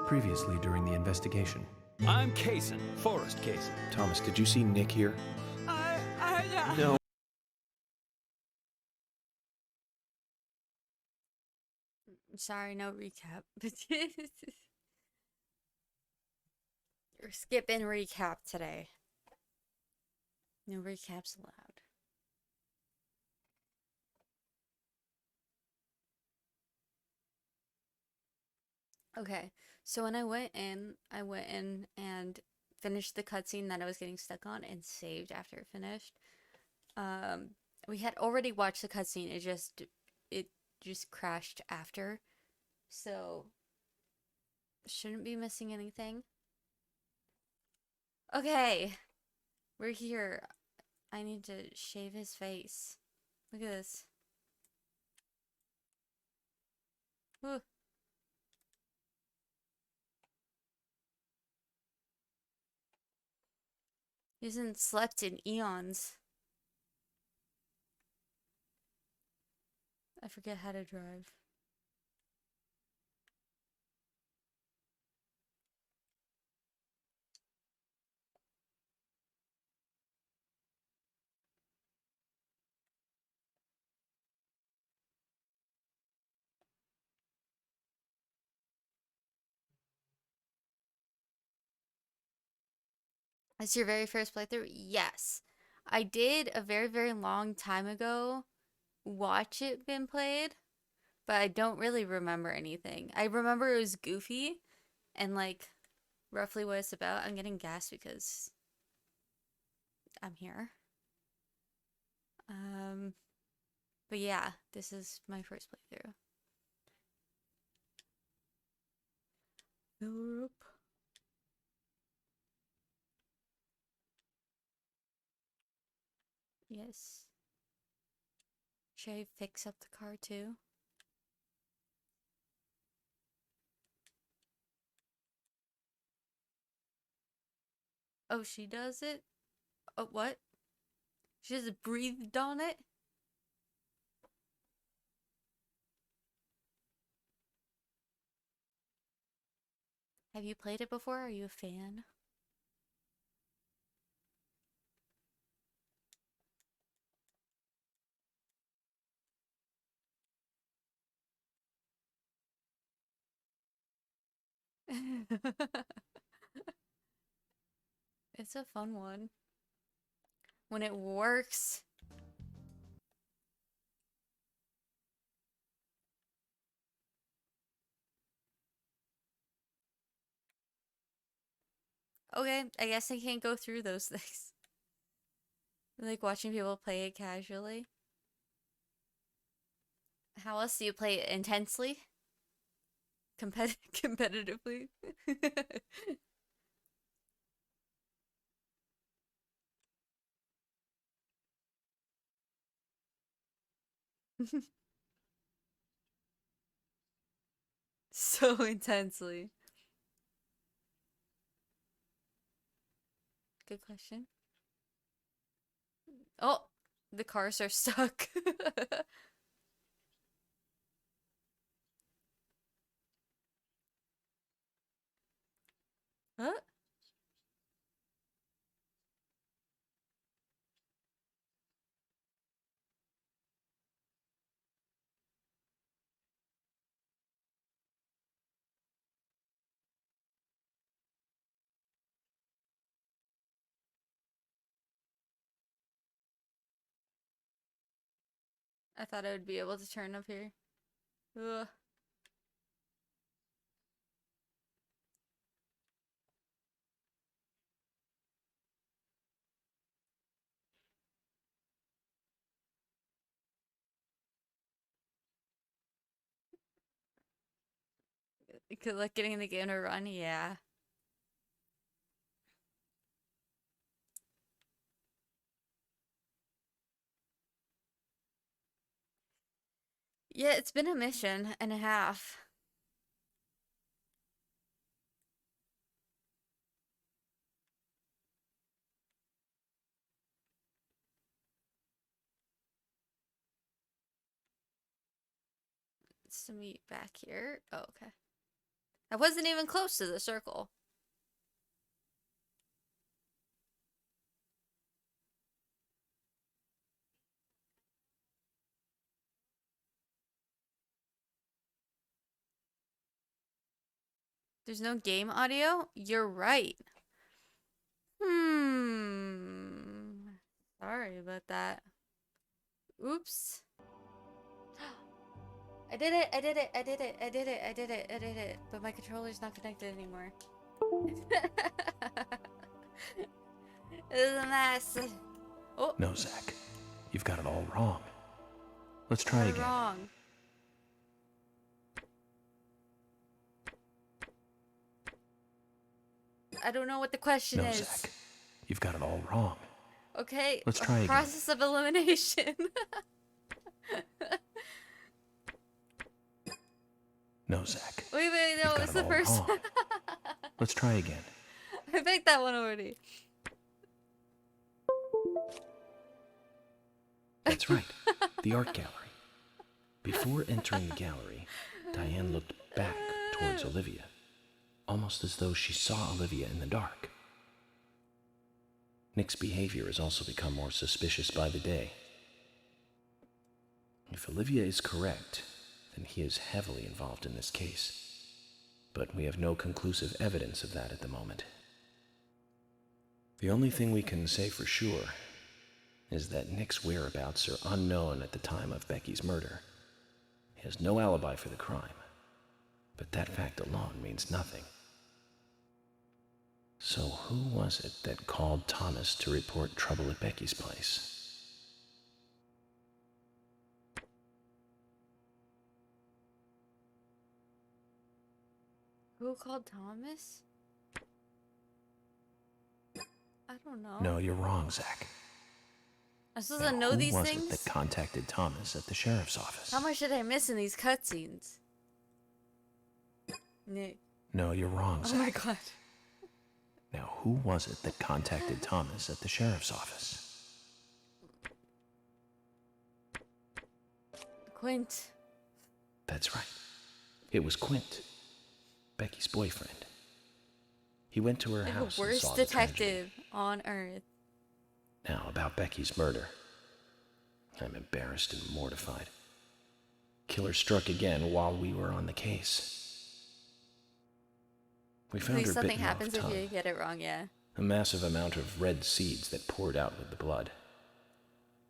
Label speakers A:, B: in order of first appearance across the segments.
A: Previously during the investigation.
B: I'm Kaysen, Forrest Kaysen.
C: Thomas, did you see Nick here? No.
D: Sorry, no recap. We're skipping recap today. No recaps allowed. Okay, so when I went in and finished the cutscene that I was getting stuck on and saved after it finished. We had already watched the cutscene. It just crashed after, so shouldn't be missing anything. Okay, we're here. I need to shave his face. Look at this. Ooh. He hasn't slept in eons. I forget how to drive. It's your very first playthrough? Yes. I did a very, very long time ago watch it been played, but I don't really remember anything. I remember it was goofy and like roughly what it's about. I'm getting gas because I'm here. But yeah, this is my first playthrough. Fill her up. Yes. Should I fix up the car too? Oh, she does it? Oh, what? She just breathed on it? Have you played it before? Are you a fan? It's a fun one. When it works. Okay, I guess I can't go through those things. Like watching people play it casually. How else do you play it? Intensely? Competitively? So intensely. Good question. Oh, the cars are stuck. Huh? I thought I would be able to turn up here. Ugh. Good luck getting the game to run, yeah. Yeah, it's been a mission and a half. It's to meet back here. Oh, okay. I wasn't even close to the circle. There's no game audio? You're right. Sorry about that. Oops. I did it, I did it, I did it, I did it, I did it, I did it. But my controller's not connected anymore. This is a mess. Oh.
A: No, Zach. You've got it all wrong. Let's try
D: You're
A: again.
D: wrong. I don't know what the question
A: No,
D: is.
A: Zach. You've got it all wrong.
D: Okay.
A: Let's try again.
D: Process of elimination.
A: No, Zach.
D: Wait,
A: You've
D: no,
A: got
D: it's
A: it
D: the
A: all
D: first
A: wrong.
D: one.
A: Let's try again.
D: I picked that one already.
A: That's right. The art gallery. Before entering the gallery, Diane looked back towards Olivia, almost as though she saw Olivia in the dark. Nick's behavior has also become more suspicious by the day. If Olivia is correct, then he is heavily involved in this case. But we have no conclusive evidence of that at the moment. The only thing we can say for sure is that Nick's whereabouts are unknown at the time of Becky's murder. He has no alibi for the crime, but that fact alone means nothing. So who was it that called Thomas to report trouble at Becky's place?
D: Who called Thomas? I don't know.
A: No, you're wrong, Zach.
D: I'm supposed to know these
A: who
D: things?
A: was it that contacted Thomas at the sheriff's office?
D: How much did I miss in these cutscenes? Nick.
A: No, you're wrong,
D: Oh
A: Zach.
D: my god.
A: Now, who was it that contacted Thomas at the sheriff's office?
D: Quint.
A: That's right. It was Quint, Becky's boyfriend. He went to her
D: The
A: house and
D: worst
A: saw the
D: detective on earth.
A: tragedy. Now, about Becky's murder. I'm embarrassed and mortified. Killer struck again while we were on the case. We found
D: Please
A: her
D: something
A: bitten
D: happens
A: off
D: if you
A: tongue,
D: get it wrong, yeah.
A: a massive amount of red seeds that poured out with the blood,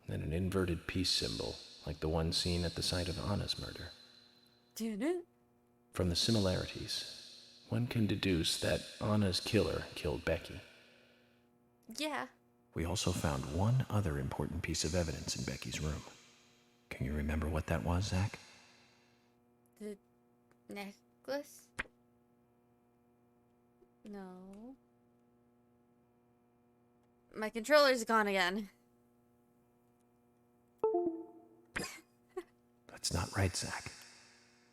A: and an inverted peace symbol like the one seen at the site of Anna's murder.
D: Did it?
A: From the similarities, one can deduce that Anna's killer killed Becky.
D: Yeah.
A: We also found one other important piece of evidence in Becky's room. Can you remember what that was, Zach?
D: The necklace? No. My controller's gone again.
A: That's not right, Zach.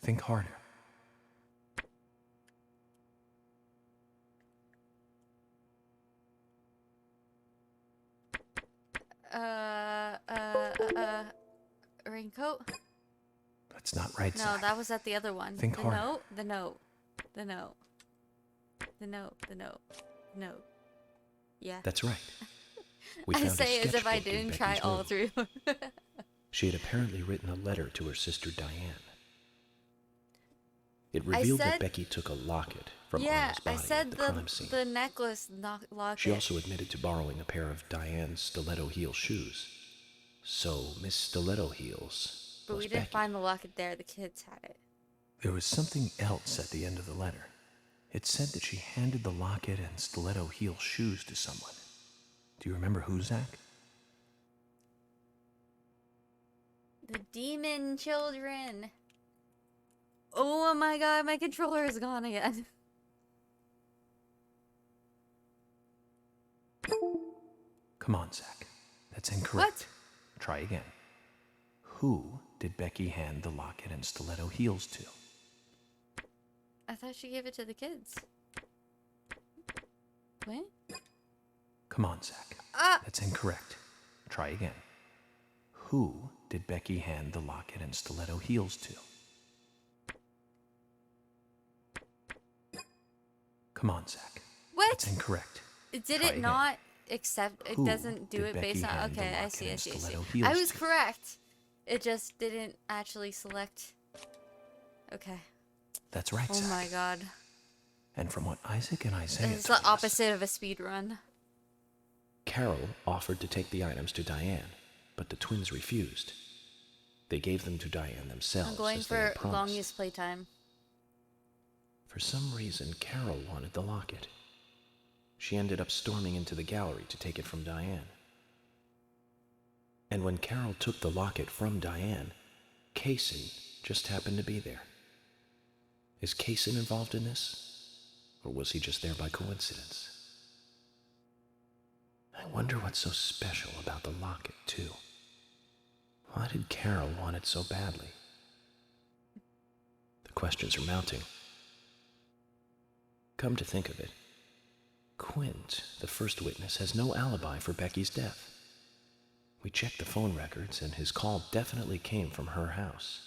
A: Think harder.
D: Raincoat?
A: That's not right,
D: No,
A: Zach.
D: that was at the other one.
A: Think
D: the
A: harder.
D: note? The note. The note. The note. The note. Note. Yeah.
A: That's right. We
D: I
A: found a
D: say as if I
A: sketchbook in
D: didn't try
A: Becky's
D: all
A: room.
D: three of them.
A: She had apparently written a letter to her sister Diane. It revealed that
D: said-
A: Becky took a locket from
D: Yeah,
A: Anna's body
D: I said
A: at the crime scene.
D: the necklace locket.
A: She also admitted to borrowing a pair of Diane's stiletto heel shoes. So, Miss Stiletto Heels
D: But
A: was
D: we didn't
A: Becky.
D: find the locket there. The kids had it.
A: There was something else at the end of the letter. It said that she handed the locket and stiletto heel shoes to someone. Do you remember who, Zach?
D: The demon children. Oh my god, my controller is gone again.
A: Come on, Zach. That's incorrect. Try again. Who did Becky hand the locket and stiletto heels to?
D: I thought she gave it to the kids. What?
A: Come on, Zach.
D: Ah!
A: That's incorrect. Try again. Who did Becky hand the locket and stiletto heels to? Come on, Zach.
D: What?
A: That's incorrect.
D: Did
A: Try
D: it
A: again.
D: not accept? It
A: Who
D: doesn't do
A: did
D: it
A: Becky
D: based on.
A: hand the
D: Okay, I
A: locket
D: see. I
A: and
D: see. I see.
A: stiletto
D: I
A: heels
D: was
A: to?
D: correct. It just didn't actually select. Okay.
A: That's right,
D: Oh
A: Zach.
D: my god.
A: And from what Isaac and Isaiah
D: It's
A: told
D: the
A: us,
D: opposite of a speed run.
A: Carol offered to take the items to Diane, but the twins refused. They gave them to Diane themselves.
D: I'm going
A: as they had
D: for
A: promised.
D: longest playtime.
A: For some reason, Carol wanted the locket. She ended up storming into the gallery to take it from Diane. And when Carol took the locket from Diane, Kaysen just happened to be there. Is Kaysen involved in this? Or was he just there by coincidence? I wonder what's so special about the locket, too. Why did Carol want it so badly? The questions are mounting. Come to think of it, Quint, the first witness, has no alibi for Becky's death. We checked the phone records, and his call definitely came from her house.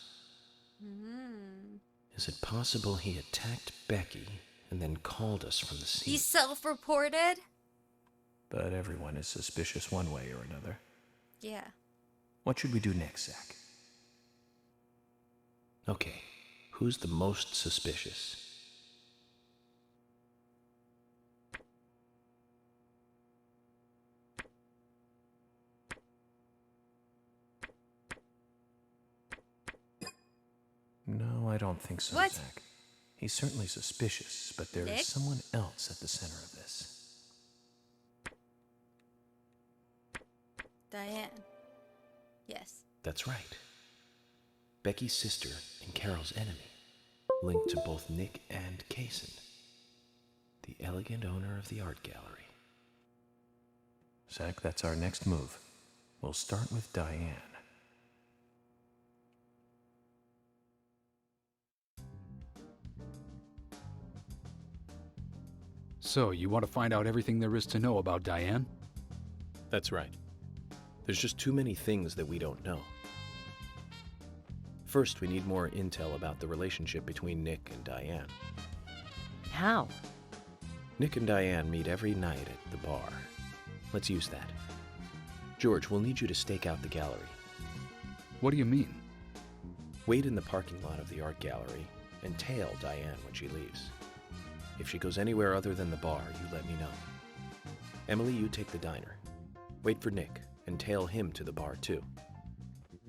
A: Is it possible he attacked Becky and then called us from the scene?
D: He self-reported?
A: But everyone is suspicious one way or another.
D: Yeah.
A: What should we do next, Zach? Okay, who's the most suspicious? No, I don't think so,
D: What?
A: Zach. He's certainly suspicious, but there
D: Nick?
A: is someone else at the center of this.
D: Diane. Yes.
A: That's right. Becky's sister and Carol's enemy, linked to both Nick and Kaysen, the elegant owner of the art gallery. Zach, that's our next move. We'll start with Diane.
B: So, you want to find out everything there is to know about Diane?
A: That's right. There's just too many things that we don't know. First, we need more intel about the relationship between Nick and Diane.
E: How?
A: Nick and Diane meet every night at the bar. Let's use that. George, we'll need you to stake out the gallery.
B: What do you mean?
A: Wait in the parking lot of the art gallery and tail Diane when she leaves. If she goes anywhere other than the bar, you let me know. Emily, you take the diner. Wait for Nick and tail him to the bar too.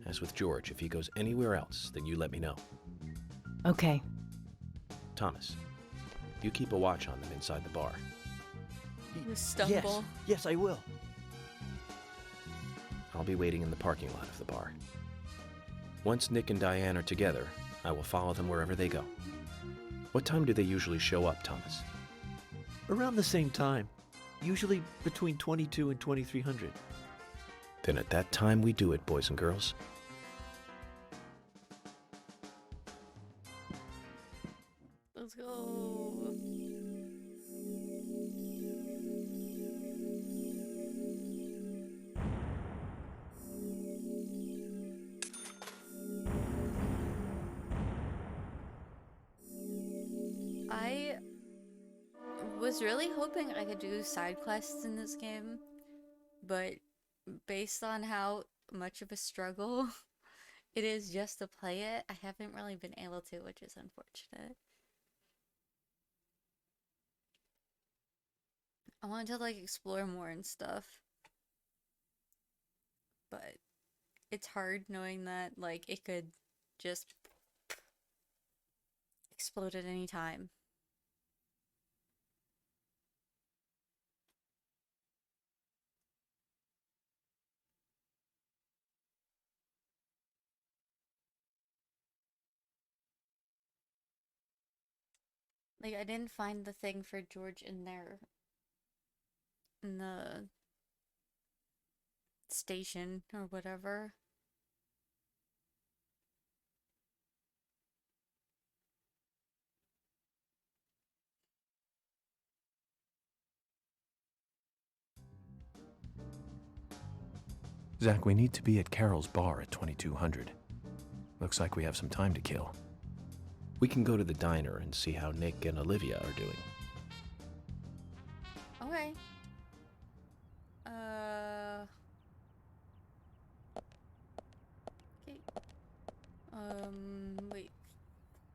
A: As with George, if he goes anywhere else, then you let me know.
E: Okay.
A: Thomas, you keep a watch on them inside the bar.
D: You stumble.
C: Yes, I will.
A: I'll be waiting in the parking lot of the bar. Once Nick and Diane are together, I will follow them wherever they go. What time do they usually show up, Thomas?
C: Around the same time. Usually between 22 and 2300.
A: Then at that time we do it, boys and girls.
D: Let's go. I was really hoping I could do side quests in this game, but based on how much of a struggle it is just to play it, I haven't really been able to, which is unfortunate. I wanted to like explore more and stuff, but it's hard knowing that like it could just explode at any time. Like, I didn't find the thing for George in there. In the station or whatever.
A: Zach, we need to be at Carol's bar at 2200. Looks like we have some time to kill. We can go to the diner and see how Nick and Olivia are doing.
D: Okay. Okay. Wait.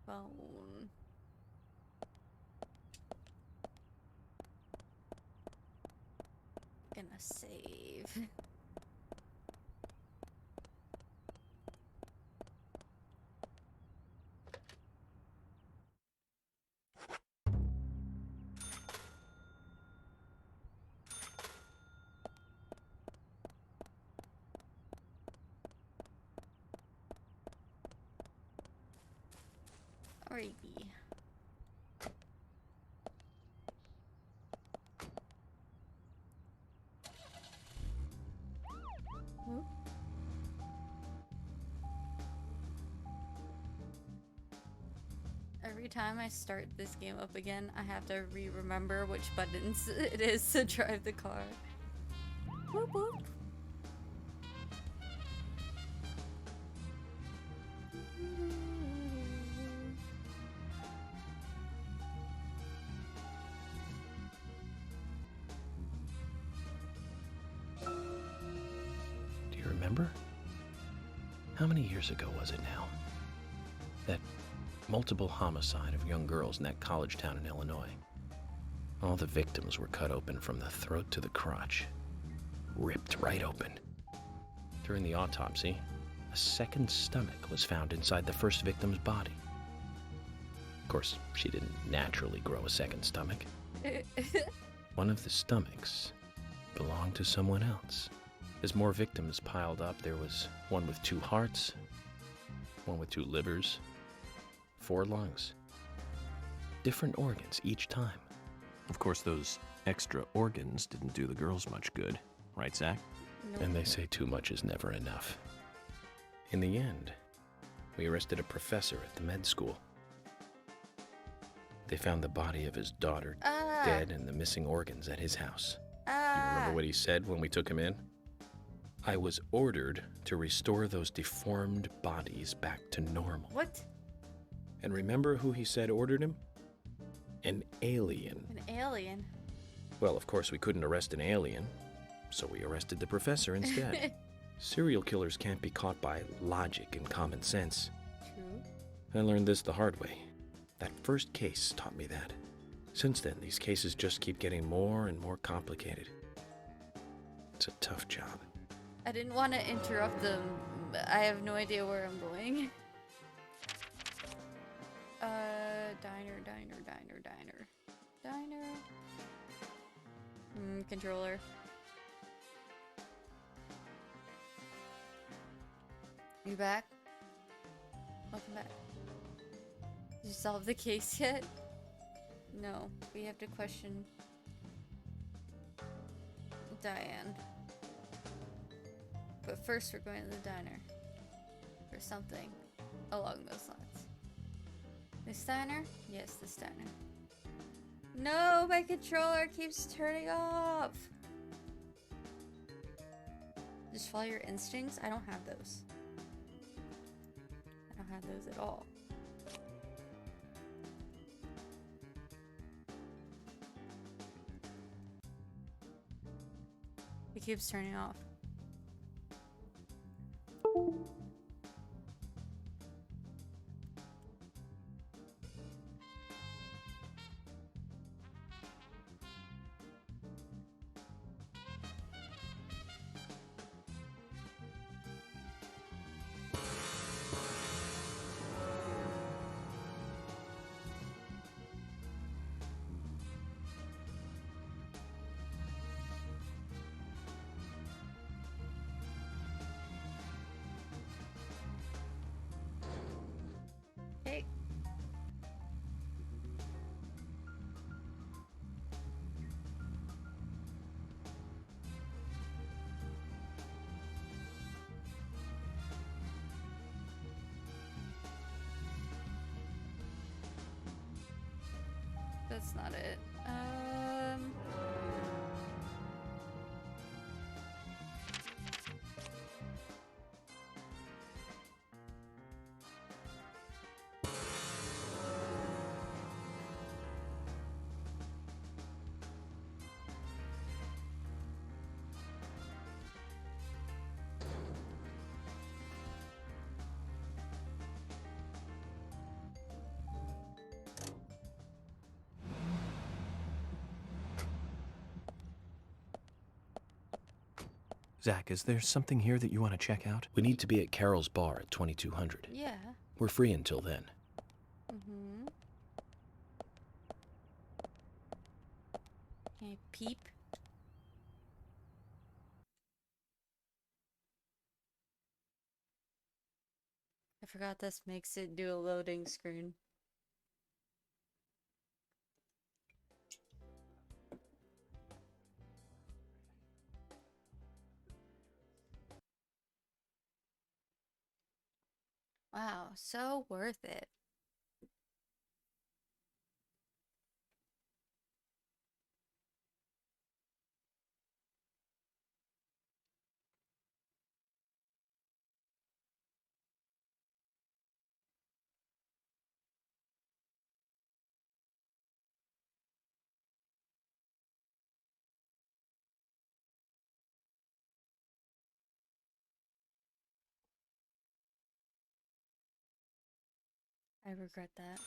D: Phone. Gonna save. Alrighty. Whoop. Every time I start this game up again, I have to remember which buttons it is to drive the car. Whoop whoop.
A: Do you remember? How many years ago was it now? That multiple homicide of young girls in that college town in Illinois. All the victims were cut open from the throat to the crotch. Ripped right open. During the autopsy, a second stomach was found inside the first victim's body. Of course, she didn't naturally grow a second stomach. One of the stomachs belonged to someone else. As more victims piled up, there was one with 2 hearts, one with 2 livers, 4 lungs. Different organs each time.
F: Of course, those extra organs didn't do the girls much good, right, Zach?
D: Nope.
A: And they say too much is never enough. In the end, we arrested a professor at the med school. They found the body of his daughter dead and the missing organs at his house. You remember what he said when we took him in? I was ordered to restore those deformed bodies back to normal.
D: What?
A: And remember who he said ordered him? An alien.
D: An alien?
A: Well, of course, we couldn't arrest an alien, so we arrested the professor instead. Serial killers can't be caught by logic and common sense.
D: True.
A: I learned this the hard way. That first case taught me that. Since then, these cases just keep getting more and more complicated. It's a tough job.
D: I didn't want to interrupt them. I have no idea where I'm going. Diner. Controller. You back? Welcome back. Did you solve the case yet? No. We have to question Diane. But first we're going to the diner. Or something along those lines. This diner? Yes, this diner. No, my controller keeps turning off. Just follow your instincts? I don't have those. I don't have those at all. It keeps turning off. Hey. That's not it.
F: Zach, is there something here that you want to check out?
A: We need to be at Carol's bar at 2200.
D: Yeah.
A: We're free until then.
D: Mm-hmm. Can I peep? I forgot this makes it do a loading screen. Wow, so worth it. I regret that.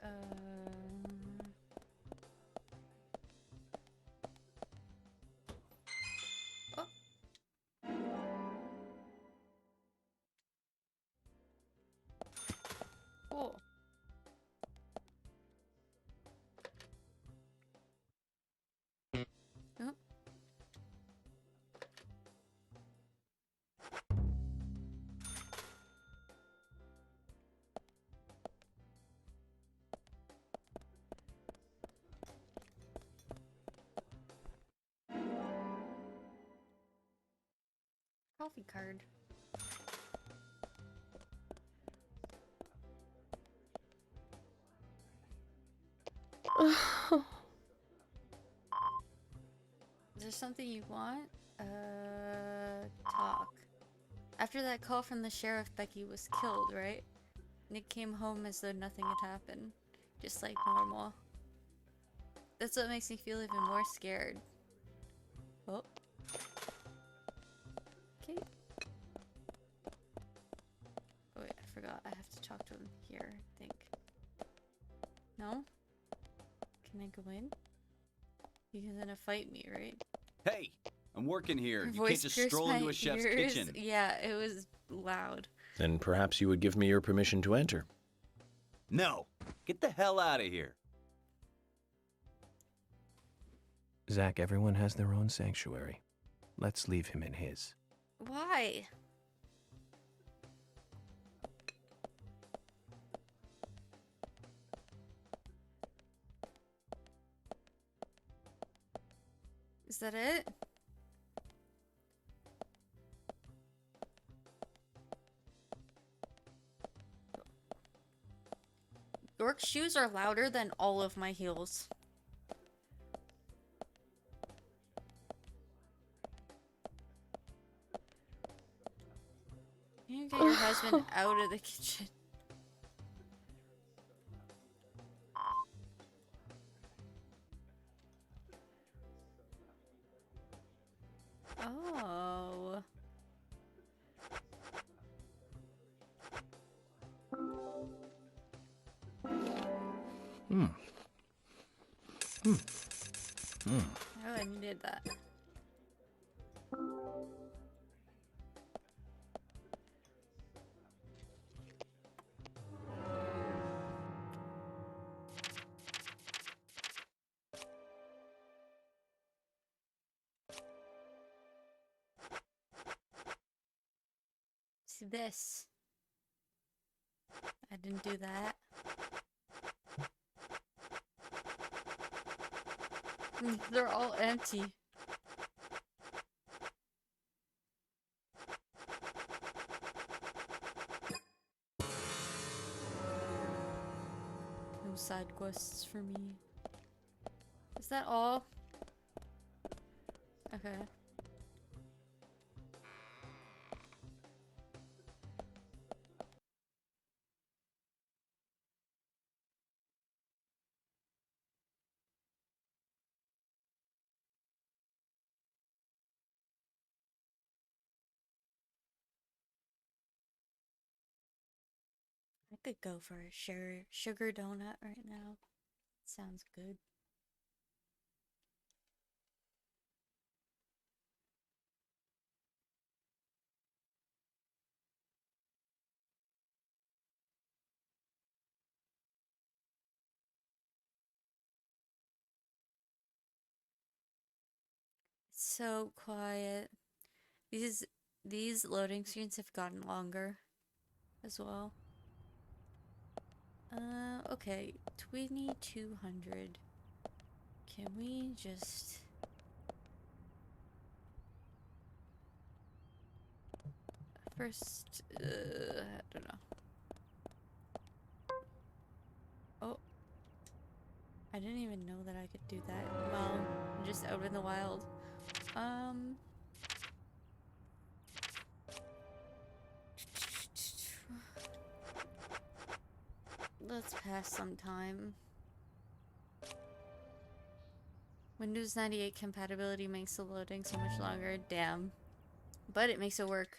D: Oh. Cool. Oh. Coffee card. Is there something you want? Talk. After that call from the sheriff, Becky was killed, right? Nick came home as though nothing had happened. Just like normal. That's what makes me feel even more scared. Oh. Okay. Oh wait, I forgot. I have to talk to him here, I think. No? Can I go in? He's gonna fight me, right?
G: Hey, I'm working here.
D: Her
G: You can't
D: voice
G: just
D: pierced
G: stroll
D: my
G: into a chef's
D: ears.
G: kitchen.
D: Yeah, it was loud.
A: Then perhaps you would give me your permission to enter.
G: No, get the hell out of here.
F: Zach, everyone has their own sanctuary. Let's leave him in his.
D: Why? Is that it? York's shoes are louder than all of my heels. You get your husband out of the kitchen. Oh. Oh, I needed that. See this. I didn't do that. They're all empty. No side quests for me. Is that all? Okay. could go for a sugar donut right now. Sounds good. So quiet. These loading screens have gotten longer as well. Okay, 2200. Can we just first I don't know. Oh, I didn't even know that I could do that. Well, I'm just out in the wild. Let's pass some time. Windows 98 compatibility makes the loading so much longer. Damn. But it makes it work.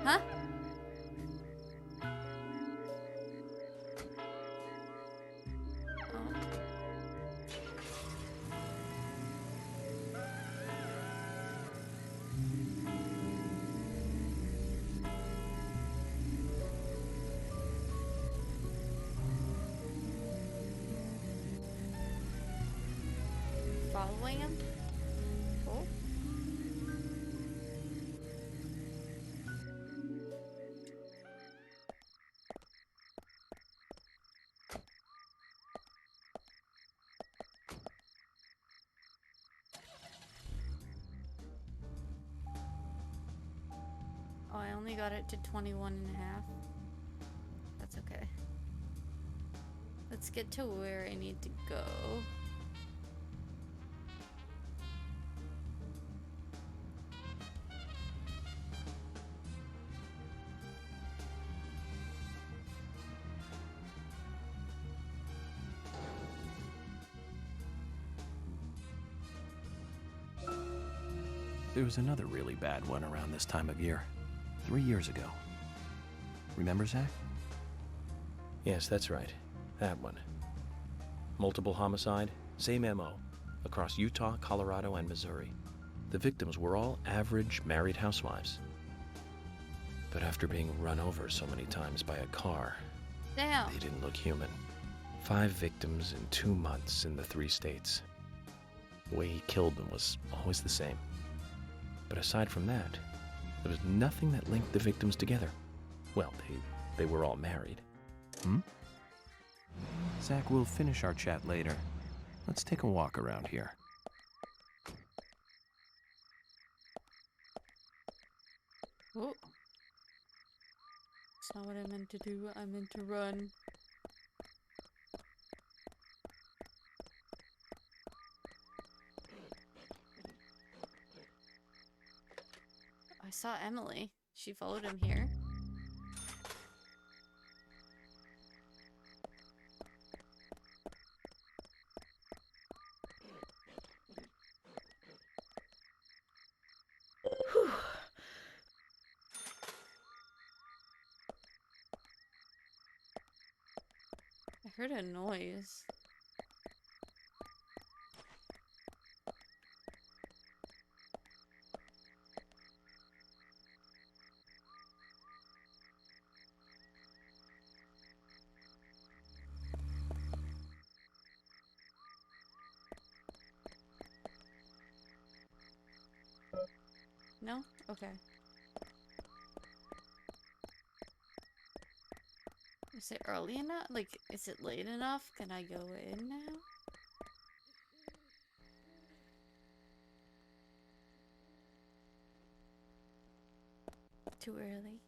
D: Huh? Oh. Following him? Oh. Oh, I only got it to 21 and a half. That's okay. Let's get to where I need to go.
F: There was another really bad one around this time of year. 3 years ago. Remember, Zach?
A: Yes, that's right. That one. Multiple homicide, same MO, across Utah, Colorado, and Missouri. The victims were all average married housewives. But after being run over so many times by a car,
D: Damn.
A: they didn't look human. 5 victims in 2 months in the 3 states. The way he killed them was always the same. But aside from that, there was nothing that linked the victims together. Well, they were all married.
F: Zach, we'll finish our chat later. Let's take a walk around here.
D: Oh. That's not what I meant to do. I meant to run. I saw Emily. She followed him here. I heard a noise. No? Okay. Is it early enough? Like, is it late enough? Can I go in now? Too early.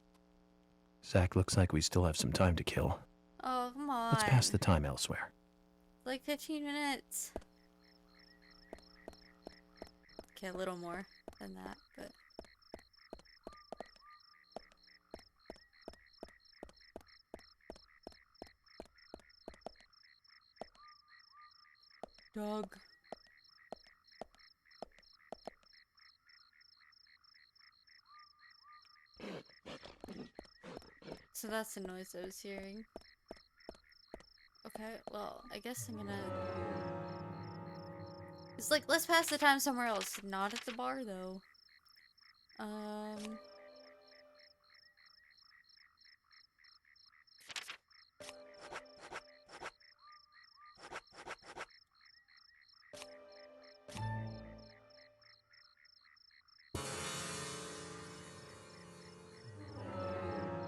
F: Zach, looks like we still have some time to kill.
D: Oh, come on.
F: Let's pass the time elsewhere.
D: Like 15 minutes. Okay, a little more than that, but... Dog. So that's the noise I was hearing. Okay, well, I guess I'm gonna... It's like, let's pass the time somewhere else. Not at the bar, though.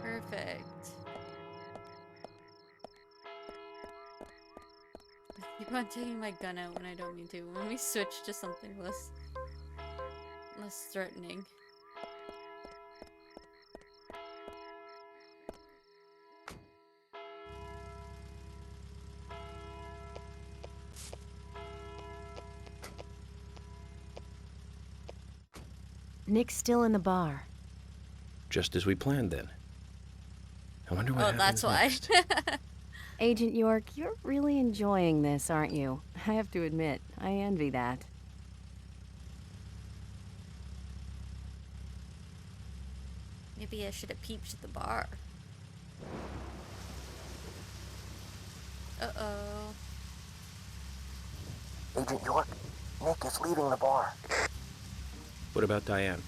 D: Perfect. I keep on taking my gun out when I don't mean to. Let me switch to something less threatening.
E: Nick's still in the bar.
A: Just as we planned then. I wonder what
D: Oh,
A: happens
D: that's why.
A: next.
E: Agent York, you're really enjoying this, aren't you? I have to admit, I envy that.
D: Maybe I should have peeped at the bar. Uh-oh.
H: Agent York, Nick is leaving the bar.
A: What about Diane?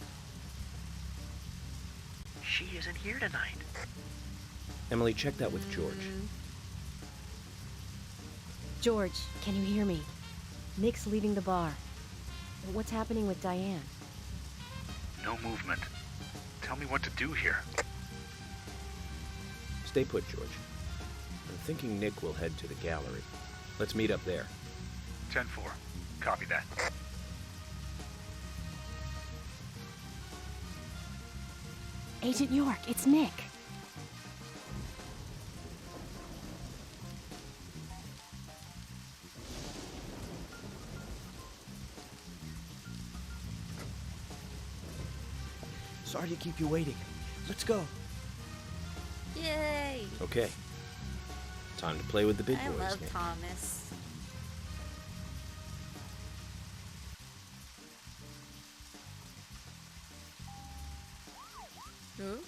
H: She isn't here tonight.
A: Emily, check that with George.
E: George, can you hear me? Nick's leaving the bar. What's happening with Diane?
I: No movement. Tell me what to do here.
A: Stay put, George. I'm thinking Nick will head to the gallery. Let's meet up there.
I: 10-4. Copy that.
E: Agent York, it's Nick.
C: Sorry to keep you waiting. Let's go.
D: Yay!
A: Okay. Time to play with the big
D: I
A: boys,
D: love
A: Nick.
D: Thomas. Who?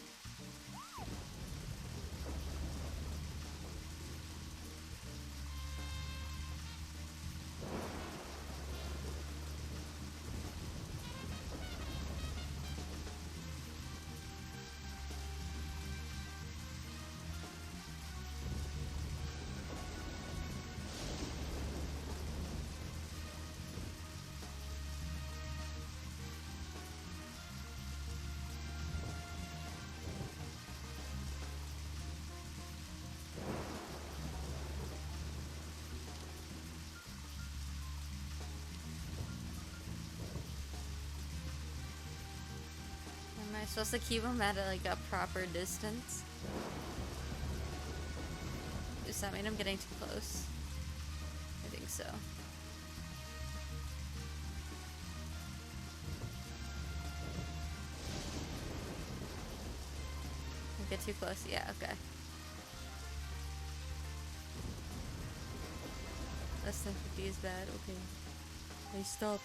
D: Am I supposed to keep him at like a proper distance? Does that mean I'm getting too close? I think so. Get too close? Yeah, okay. Less than 50 is bad, okay. Please stop.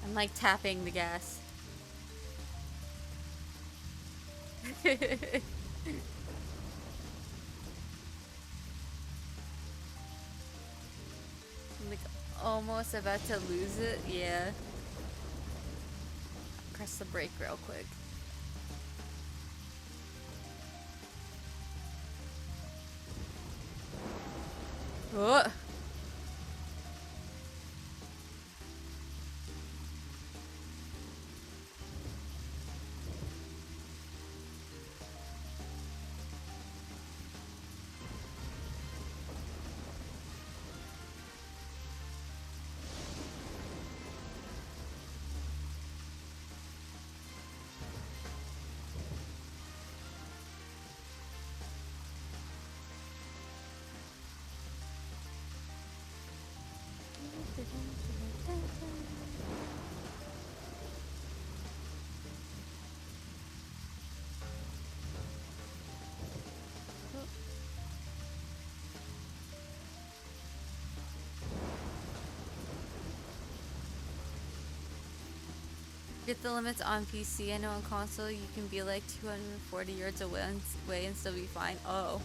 D: I'm like tapping the gas. I'm like almost about to lose it, yeah. Press the brake real quick. Oh! Get the limits on PC. I know on console you can be like 240 yards away and still be fine. Oh.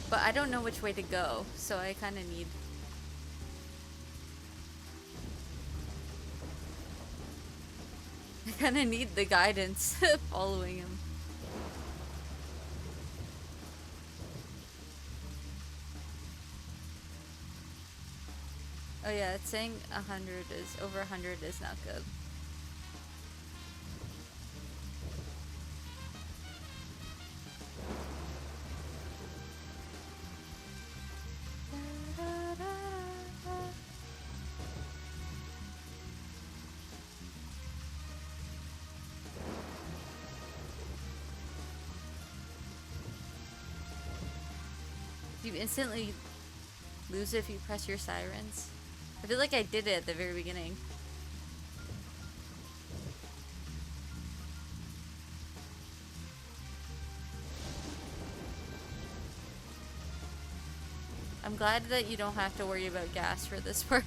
D: But I don't know which way to go, so I kind of need... I kind of need the guidance following him. Oh yeah, it's saying 100 is over 100 is not good. You instantly lose it if you press your sirens. I feel like I did it at the very beginning. I'm glad that you don't have to worry about gas for this part.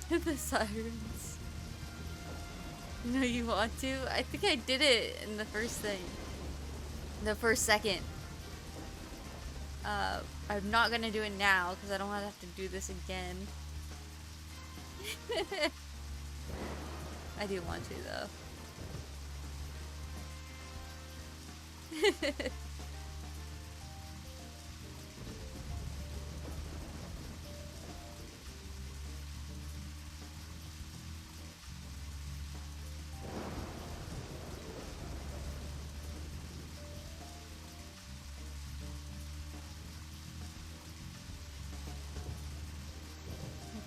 D: The sirens. No, you want to? I think I did it in the first thing. The first second. I'm not gonna do it now because I don't want to have to do this again. I do want to though.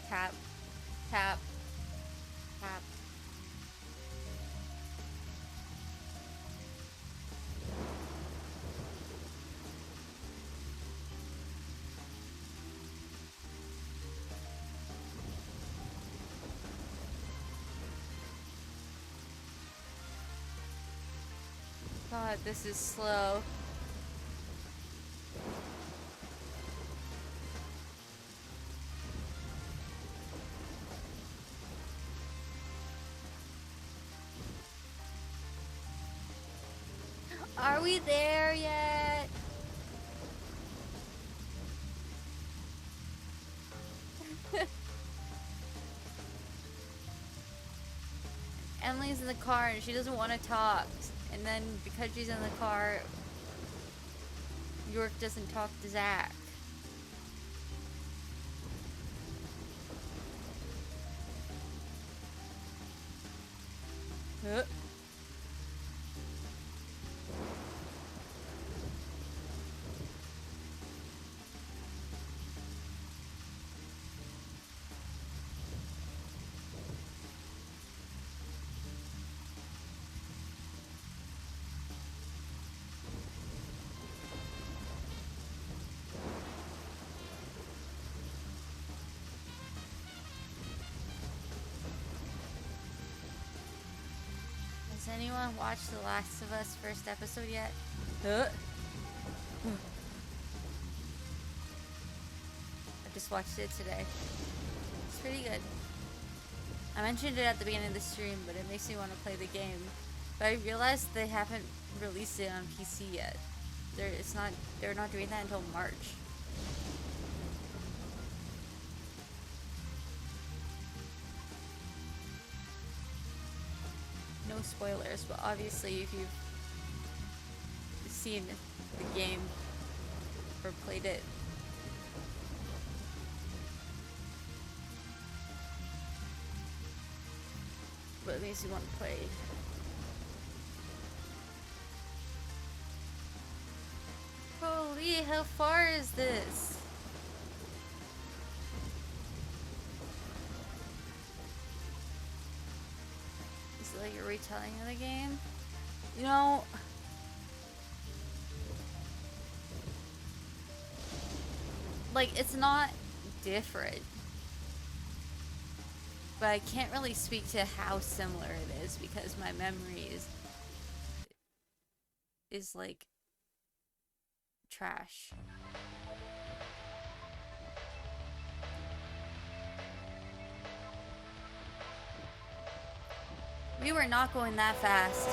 D: Tap, tap, tap. God, this is slow. Are we there yet? Emily's in the car and she doesn't want to talk. And then because she's in the car, York doesn't talk to Zach. Has anyone watched The Last of Us first episode yet? I just watched it today. It's pretty good. I mentioned it at the beginning of the stream, but it makes me want to play the game. But I realized they haven't released it on PC yet. They're not doing that until March. No spoilers, but obviously if you've seen the game or played it, but it makes you want to play. Holy, how far is this? Is it like a retelling of the game? You know, like, it's not different, but I can't really speak to how similar it is because my memory is like trash. We were not going that fast.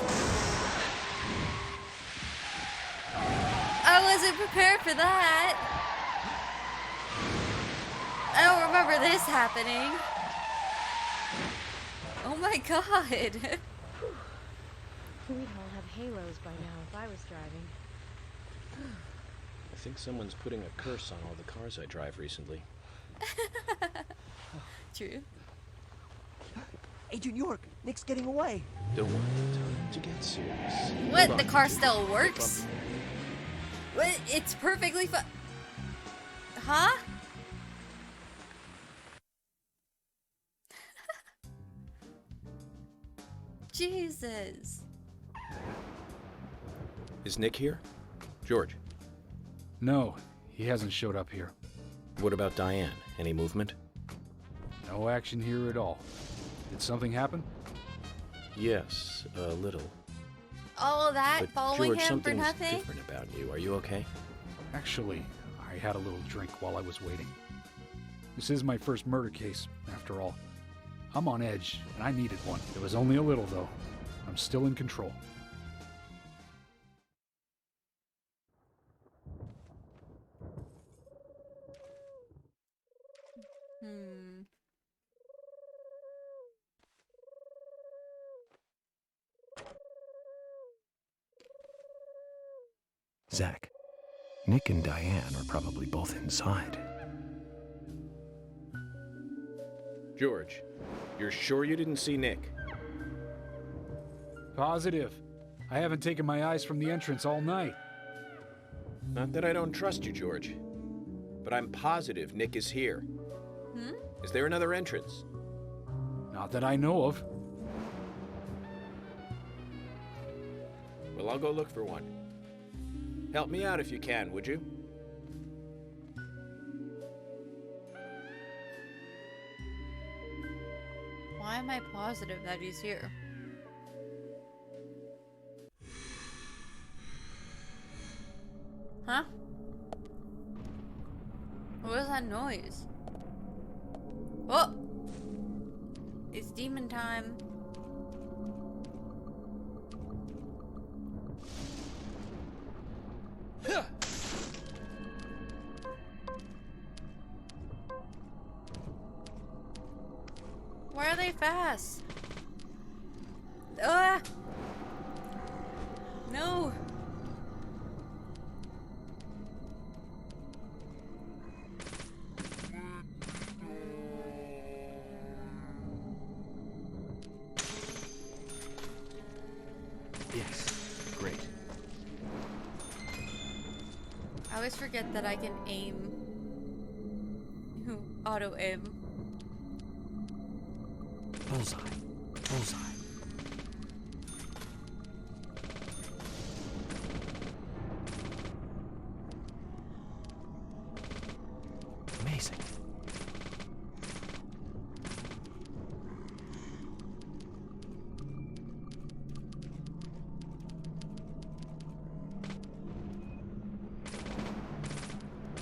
D: I wasn't prepared for that. I don't remember this happening. Oh my god.
E: We'd all have halos by now if I was driving.
A: I think someone's putting a curse on all the cars I drive recently.
D: True.
H: Agent York, Nick's getting away.
A: Don't want time to get serious.
D: What?
A: Hold
D: The
A: on,
D: car
A: Agent.
D: still works? What? It's perfectly fine. Huh? Jesus.
A: Is Nick here? George,
B: No, he hasn't showed up here.
A: what about Diane? Any movement?
B: No action here at all. Did something happen?
A: Yes, a little.
D: All of that
A: But
D: following
A: George,
D: him for
A: something's
D: nothing?
A: different about you. Are you okay?
B: Actually, I had a little drink while I was waiting. This is my first murder case, after all. I'm on edge, and I needed one. It was only a little, though. I'm still in control.
D: Hmm.
A: Zach, Nick and Diane are probably both inside. George, you're sure you didn't see Nick?
B: Positive. I haven't taken my eyes from the entrance all night.
A: Not that I don't trust you, George, but I'm positive Nick is here.
D: Hmm?
A: Is there another entrance?
B: Not that I know of.
A: Well, I'll go look for one. Help me out if you can, would you?
D: Why am I positive that he's here? Huh? What was that noise? Oh! It's demon time. Why are they fast? Ah! No!
F: Yes. Great.
D: I always forget that I can aim. Auto aim.
F: Bullseye. Bullseye. Amazing.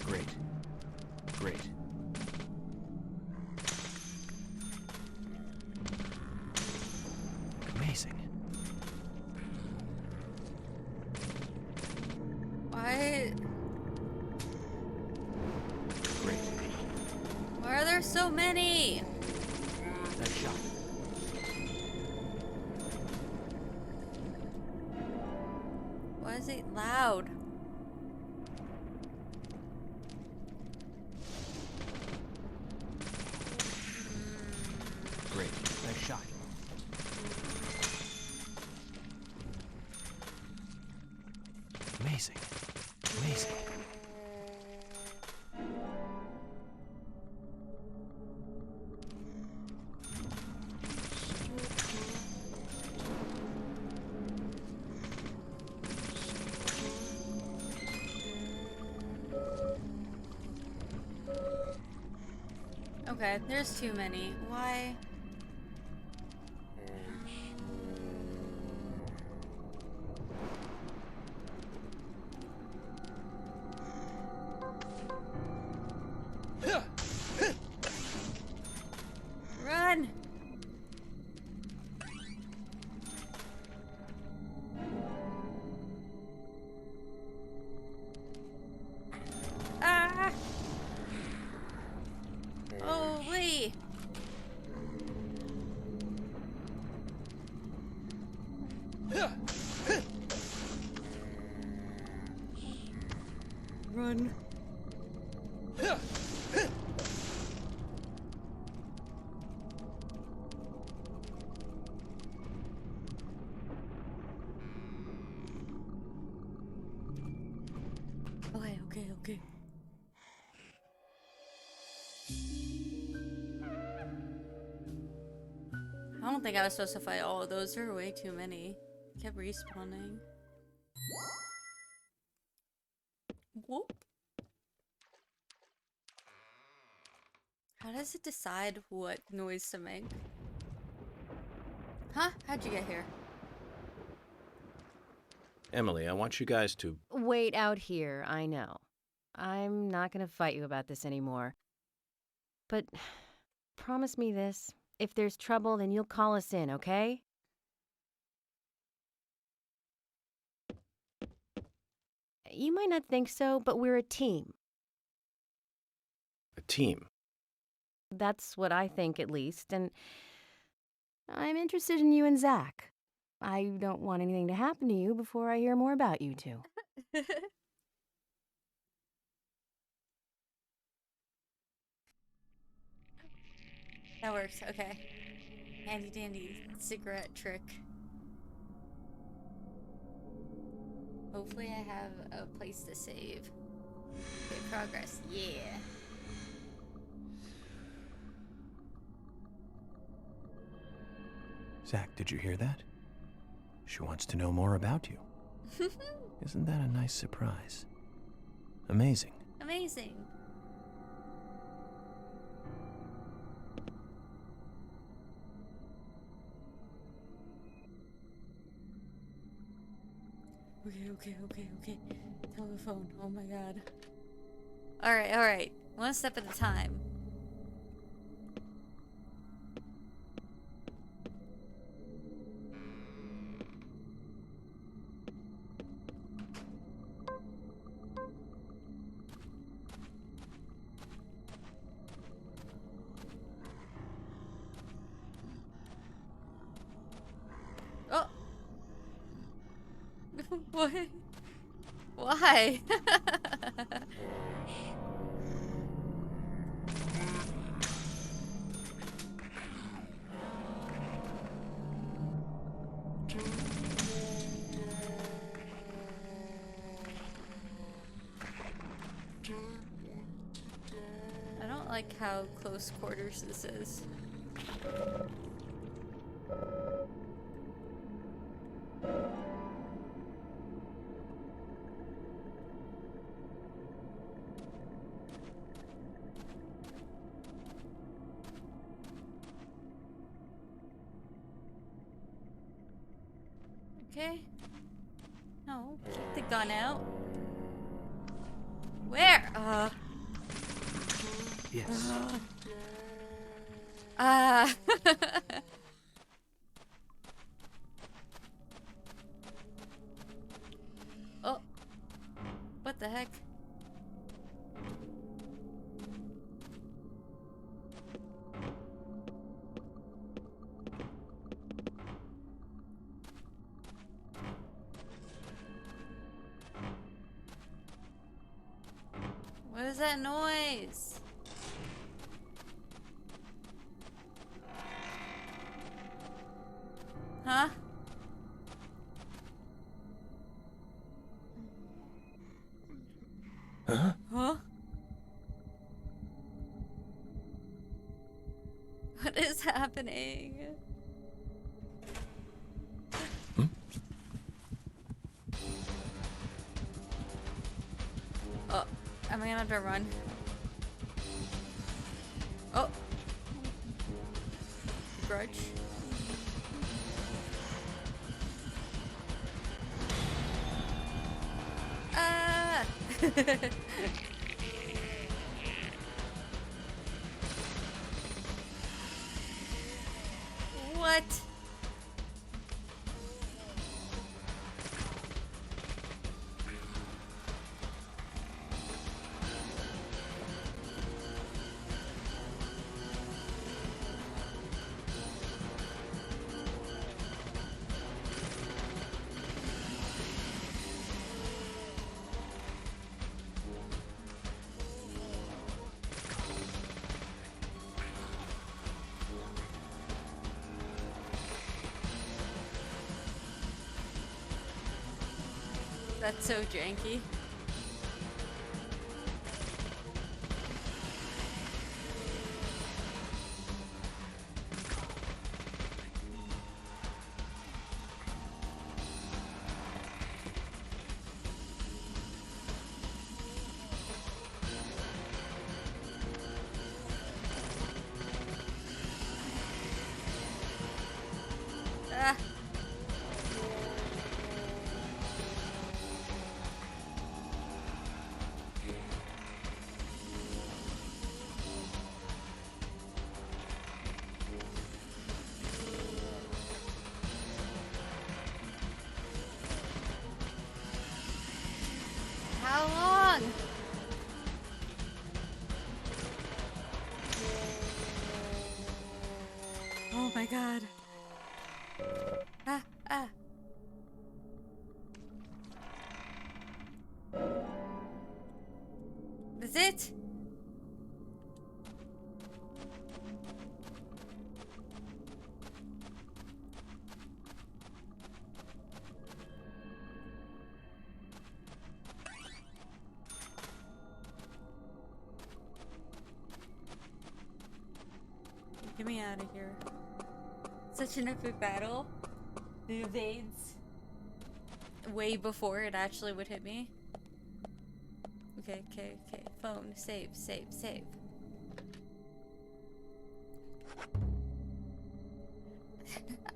F: Great. Great. Amazing.
D: Why?
F: Great.
D: Why are there so many?
F: Nice shot.
D: Why is it loud?
F: Great. Nice shot. Amazing. Amazing.
D: Okay, there's too many. Why? Run! Run. Okay. I don't think I was supposed to fight all of those. There were way too many. Kept respawning. Whoop. How does it decide what noise to make? Huh? How'd you get here?
A: Emily, I want you guys to...
E: Wait out here, I know. I'm not gonna fight you about this anymore. But promise me this. If there's trouble, then you'll call us in, okay? You might not think so, but we're a team.
A: A team?
E: That's what I think, at least, and I'm interested in you and Zach. I don't want anything to happen to you before I hear more about you two.
D: That works, okay. Handy dandy cigarette trick. Hopefully I have a place to save. Okay, progress, yeah.
A: Zach, did you hear that? She wants to know more about you. Isn't that a nice surprise? Amazing.
D: Amazing. Okay. Telephone, oh my god. Alright. One step at a time. Oh! What? Why? I don't like how close quarters this is. Okay. No, keep the gun out. Where?
B: Yes.
D: Oh. What the heck? What is that noise? Huh?
A: Huh?
D: Huh? What is happening? Oh, am I gonna have to run? Oh! Grudge. Ah! What? That's so janky. Ah. How long? Oh my god. Ah, ah. That's it? Get me out of here. Such an epic battle. The evades way before it actually would hit me. Okay, okay, okay. Phone. Save, save, save.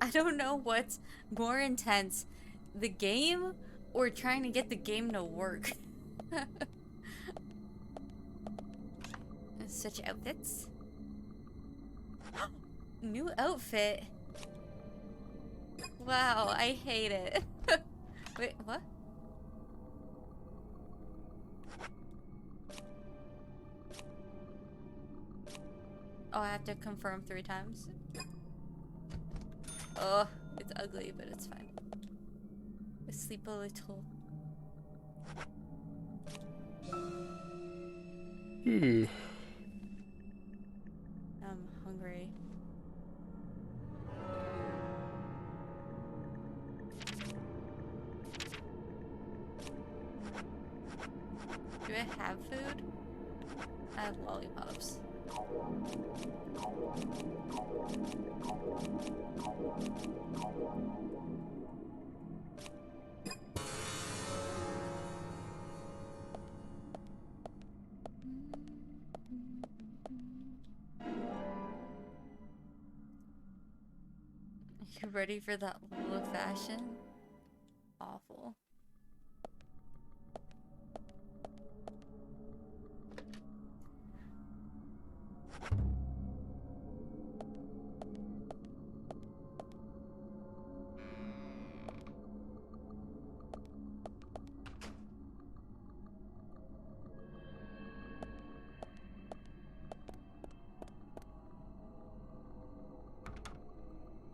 D: I don't know what's more intense, the game or trying to get the game to work. Such outfits. New outfit. Wow, I hate it. Wait, what? Oh, I have to confirm 3 times. Oh, it's ugly, but it's fine. I sleep a little. I'm hungry. Do I have food? I have lollipops. You ready for that low fashion? Awful.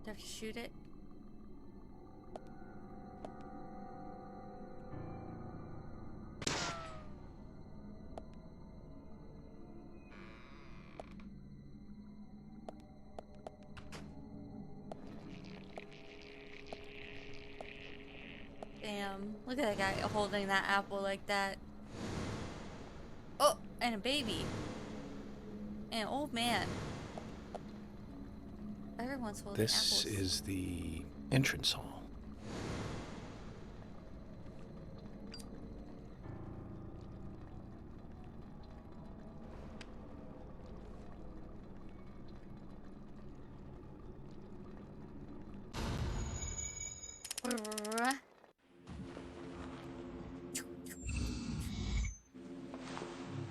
D: Do I have to shoot it? Damn, look at that guy holding that apple like that. Oh, and a baby. And an old man. Everyone's holding
A: This
D: apples.
A: is the entrance hall.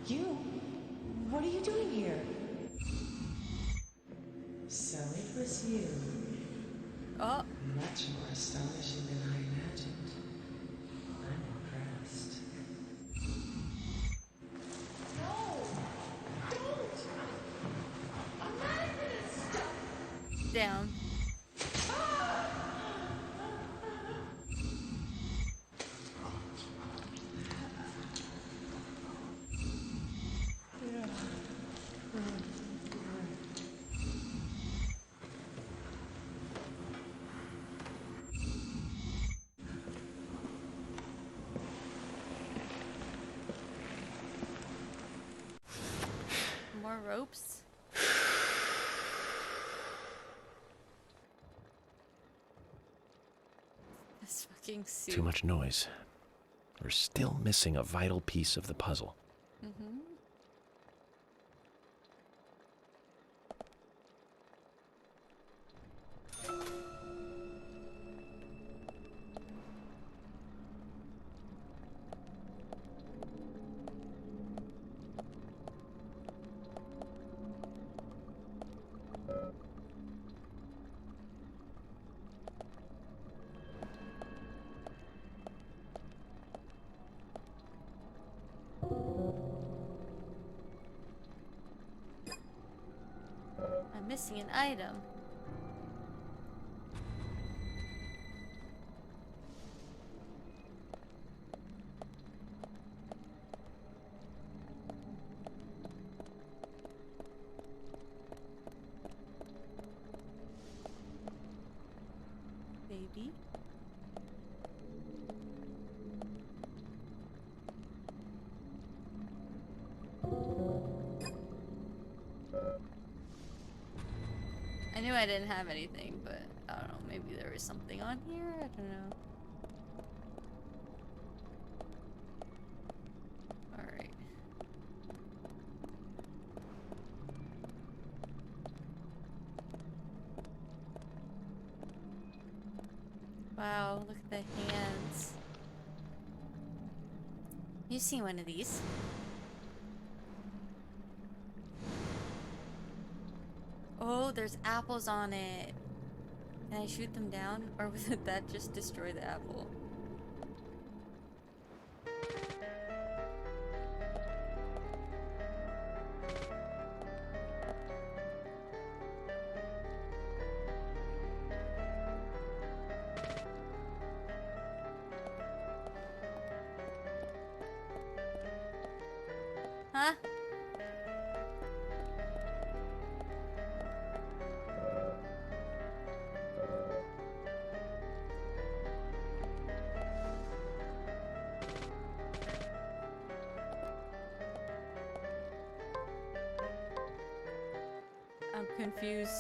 J: You? What are you doing here? So it was you.
D: Oh.
J: Much more astonishing than I imagined. I'm impressed. No! Don't! I'm not gonna stop!
D: Damn. This fucking suit.
A: Too much noise. We're still missing a vital piece of the puzzle.
D: Mm-hmm. I'm missing an item. Baby. I knew I didn't have anything, but I don't know, maybe there was something on here? I don't know. Alright. Wow, look at the hands. You've seen one of these. Oh, there's apples on it. Can I shoot them down? Or would that just destroy the apple? Huh? I'm confused.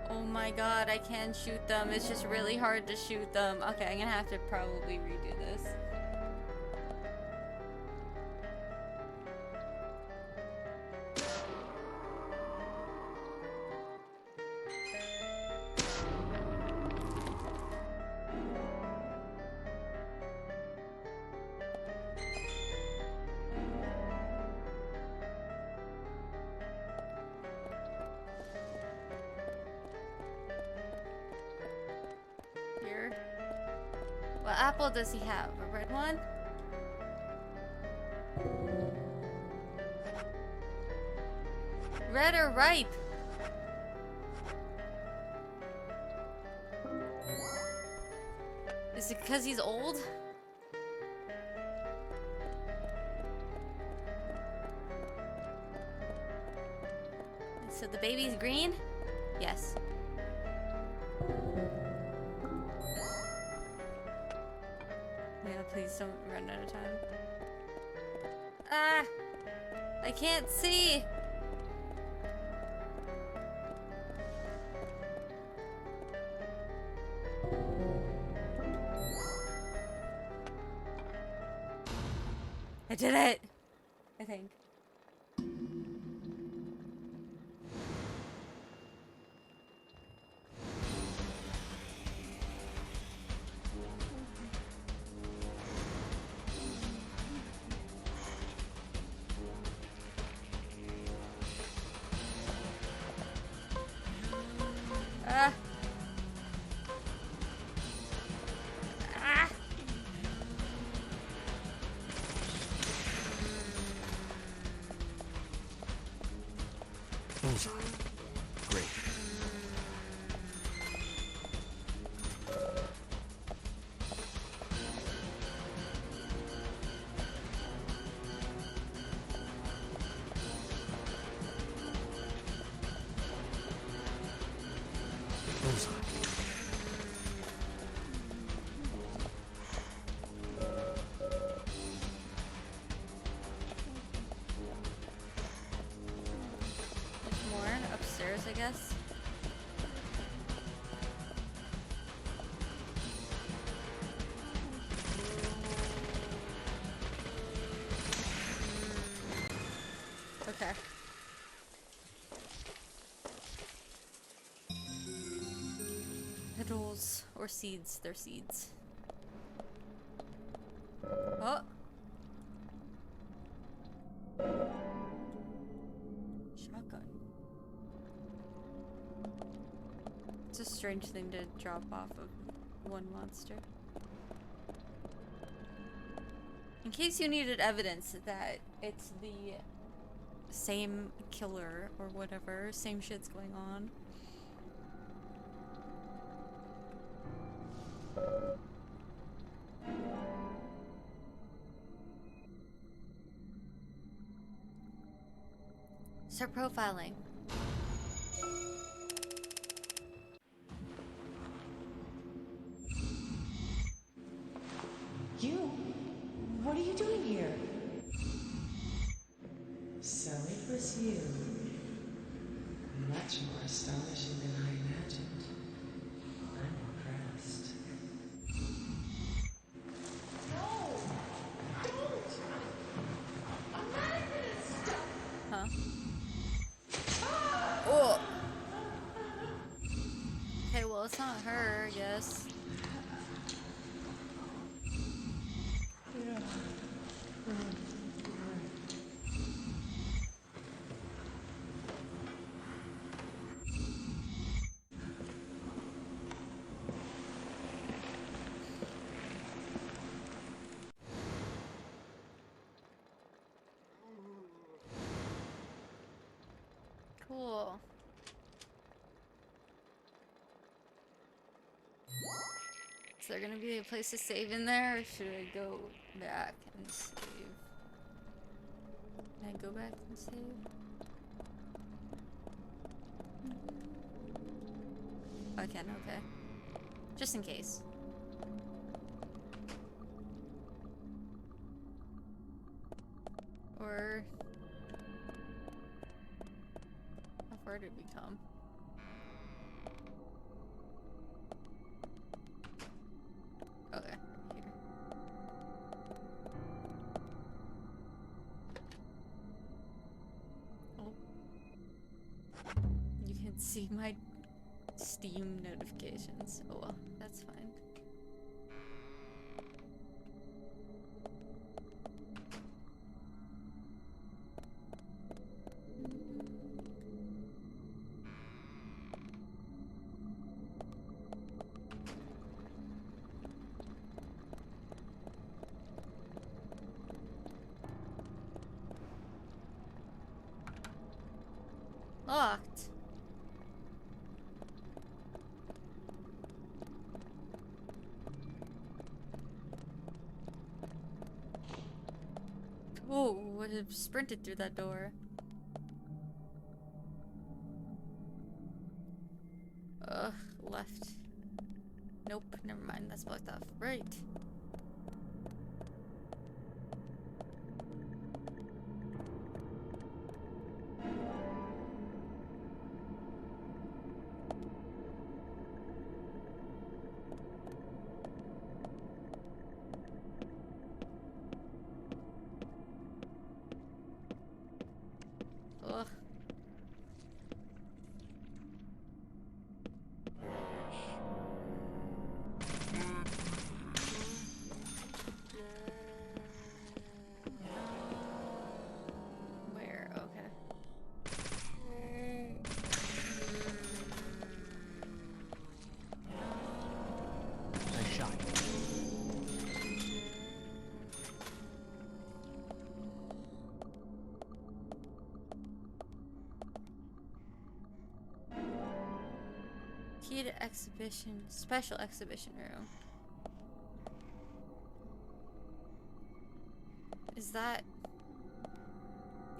D: Oh my god, I can shoot them. It's just really hard to shoot them. Okay, I'm gonna have to probably redo this. Here. What apple does he have? A red one? Red or ripe? Is it because he's old? So the baby's green? Yes. Yeah, please don't run out of time. Ah! I can't see! I did it! I think. Ah! Ah!
F: Bullseye. Great. Bullseye.
D: There's more upstairs, I guess. Okay. Petals or seeds, they're seeds. Oh! Shotgun. It's a strange thing to drop off of one monster. In case you needed evidence that it's the same killer or whatever, same shit's going on. Start profiling.
J: You? What are you doing here? So it was you. Much more astonishing than I imagined. I'm impressed. No! Don't! I'm not gonna stop!
D: Huh? Oh! Okay, well, it's not her, I guess. Cool. Is there gonna be a place to save in there, or should I go back and save? Can I go back and save? I can, okay. Just in case. Or... how far did we come? Okay, here. Oh. You can see my Steam notifications. Oh well, that's fine. Locked. Oh, would have sprinted through that door. Ugh, left. Nope, never mind, that's blocked off. Right. Ugh. Key to exhibition, special exhibition room. Is that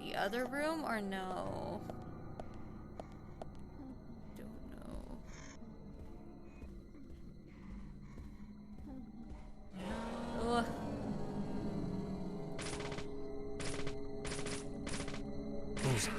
D: the other room or no? Don't know. Ugh.
F: Bullseye.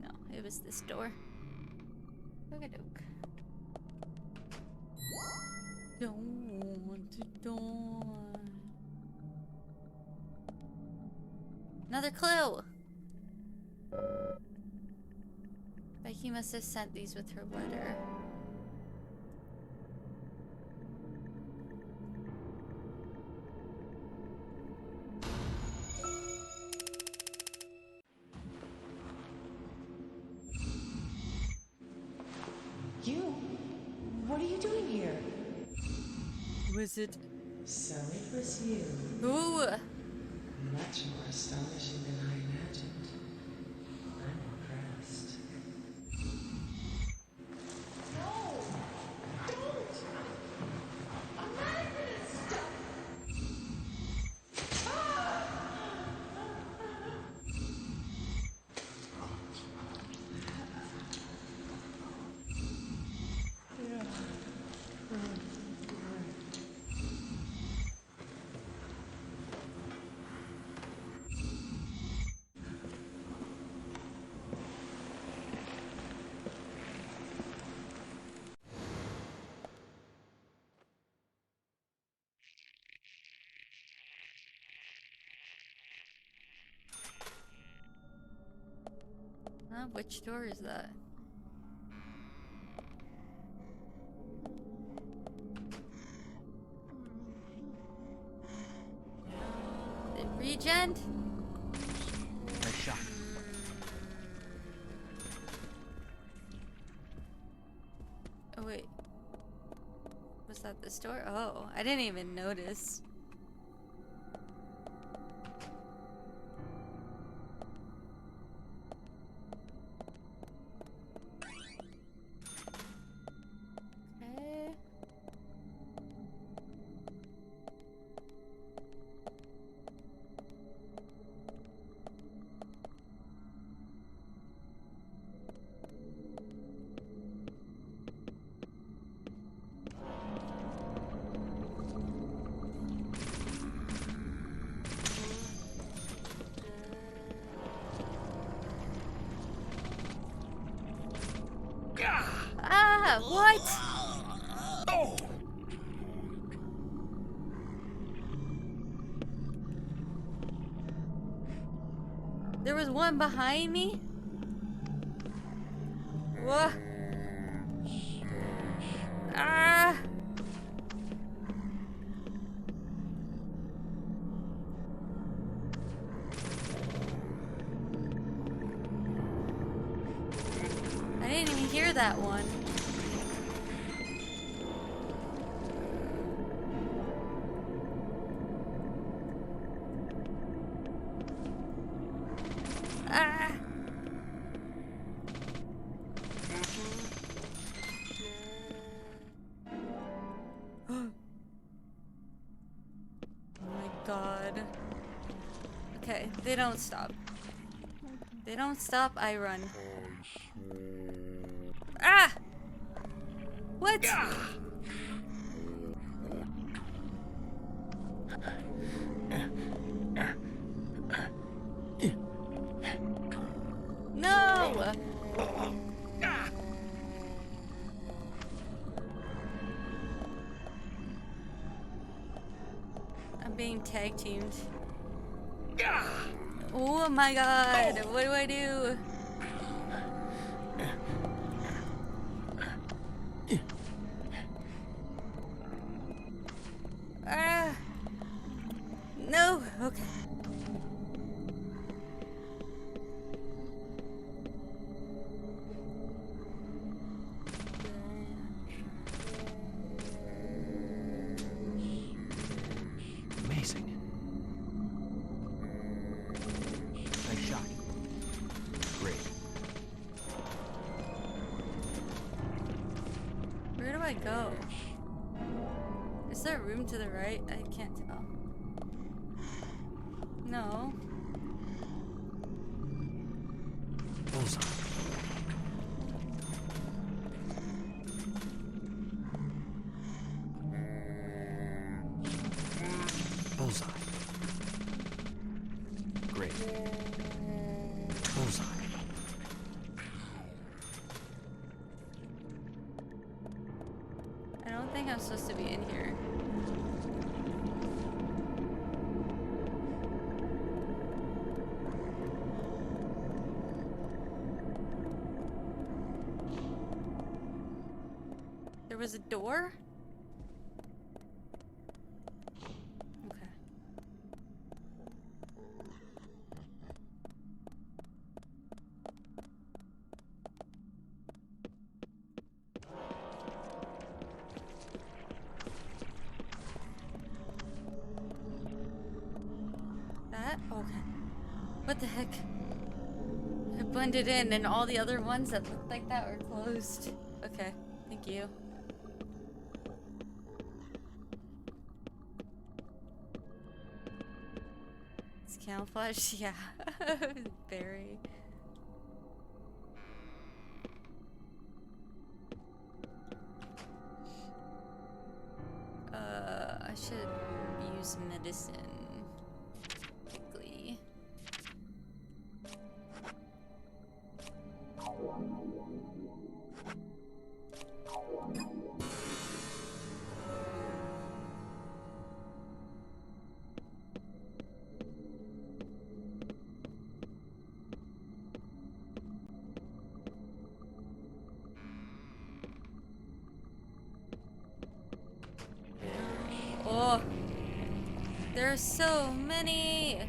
D: No, it was this door. Okie-doke. Don't want to die. Another clue! Becky must have sent these with her letter.
J: You? What are you doing here?
D: Was it?
J: So it was you.
D: Ooh!
J: Much more astonishing than I imagined. I'm impressed. No! Don't! I'm not gonna stop!
D: Huh? Which door is that? The Regent?
F: Nice shot.
D: Oh wait. Was that this door? Oh, I didn't even notice. Okay. Ah, what?
F: Oh!
D: There was one behind me? What? Ah! I didn't even hear that one. Ah! Oh my god. Okay, they don't stop. They don't stop, I run. Ah! What? No! I'm being tag teamed. Oh my god, what do I do? Ah! Where do I go? Is there a room to the right? I can't tell. No.
F: Bullseye. Bullseye. Great. Bullseye.
D: I don't think I'm supposed to be in here. There was a door? Okay. That? Okay. What the heck? It blended in and all the other ones that looked like that were closed. Okay. Thank you. It's camouflage? Yeah. Very. I should use medicine quickly. Oh, there are so many.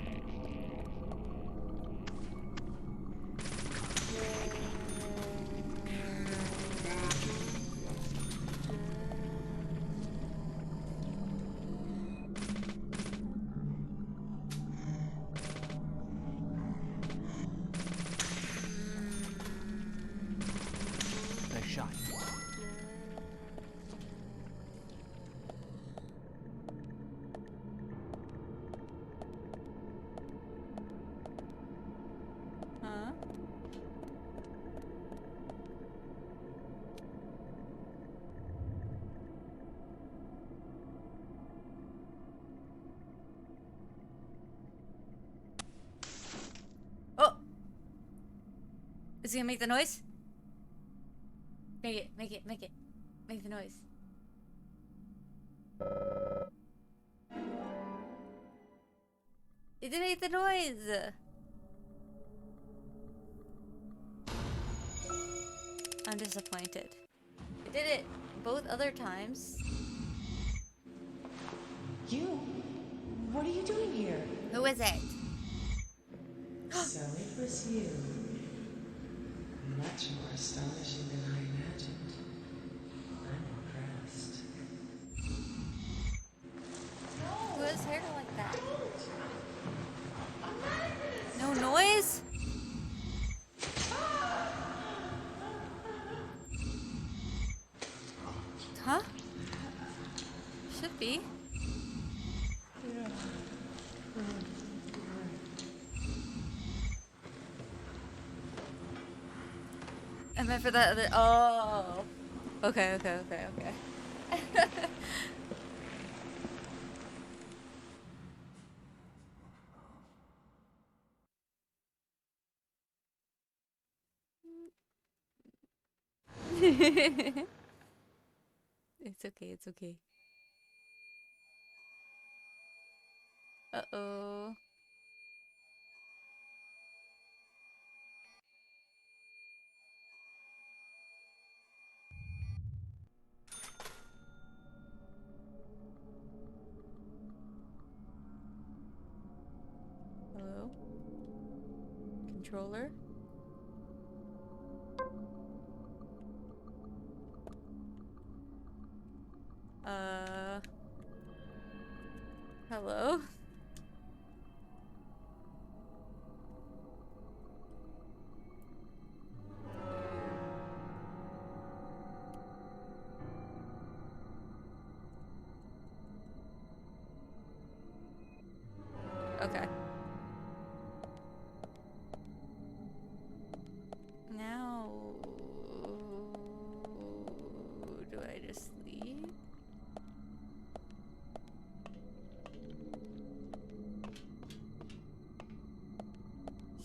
F: Nice shot.
D: Huh? Oh! Is he gonna make the noise? Make it, make it, make it. Make the noise. It didn't make the noise! I'm disappointed. I did it both other times.
J: You? What are you doing here?
D: Who is it?
J: So it was you. Much more astonishing than I imagined. I'm impressed.
D: Who has hair like that? No noise? Huh? Should be. I meant for that other. Oh. Okay, okay, okay, okay. It's okay, it's okay. Uh-oh. Hello? Controller? Hello? Okay. Now, do I just leave?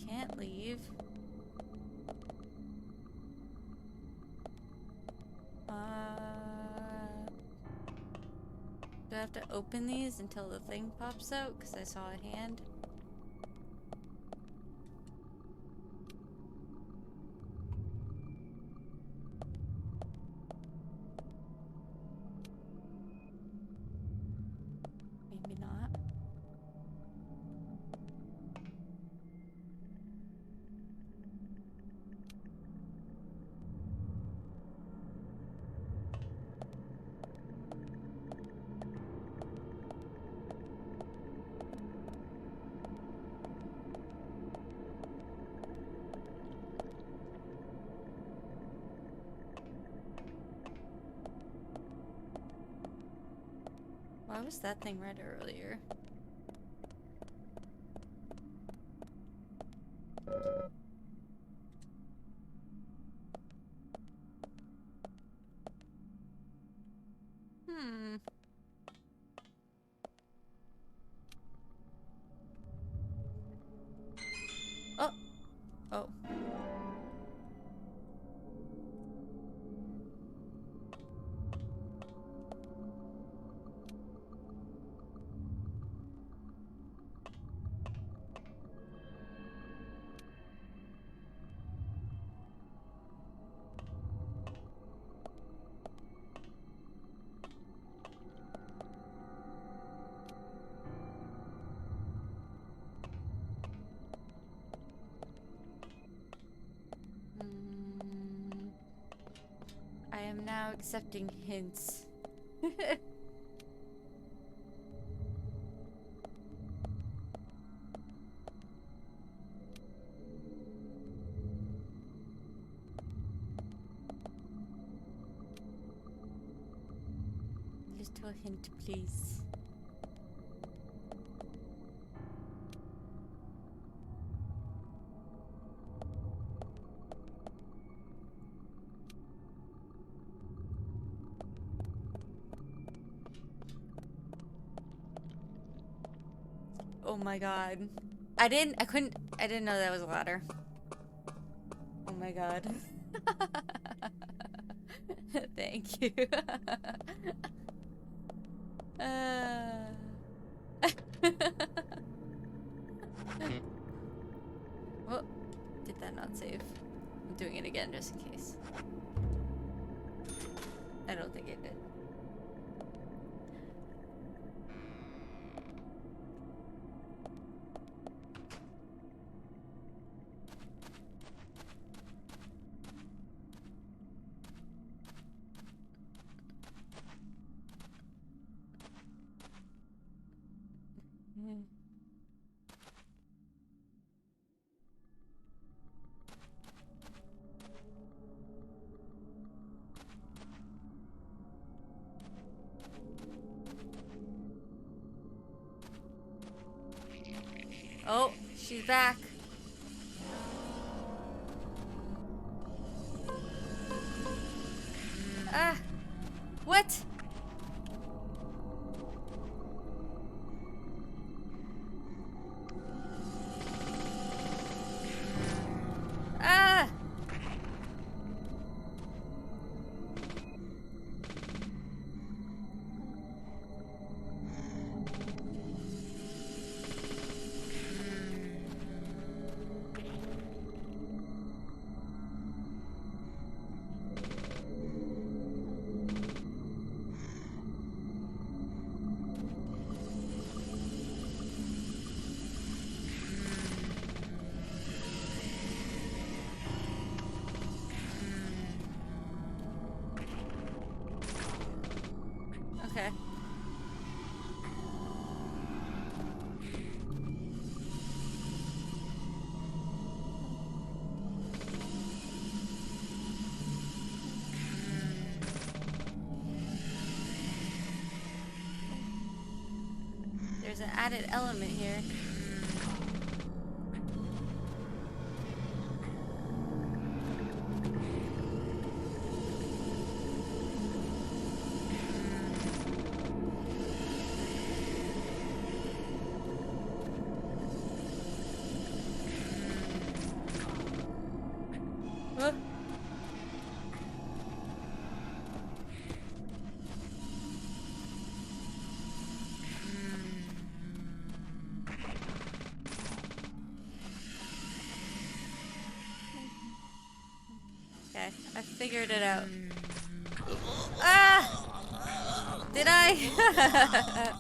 D: Can't leave. Do I have to open these until the thing pops out? Because I saw a hand. Maybe not. Why was that thing red earlier? Hmm. Oh. Oh. I am now accepting hints. Little hint, please. Oh my god. I didn't know that was a ladder. Oh my god. Thank you. Well, did that not save? I'm doing it again just in case. I don't think it did. Oh, she's back. Ah, what? Ah! Okay. There's an added element here. I figured it out. Ah! Did I?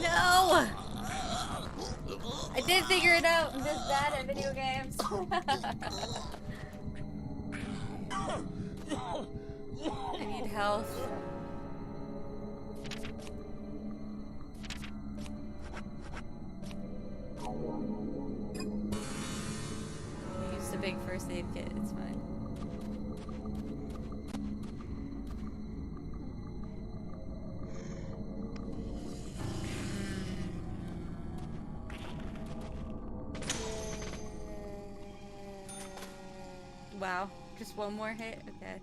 D: No! I did figure it out. I'm just bad at video games. I need health. I used a big first aid kit. It's fine. Wow, just one more hit? Okay.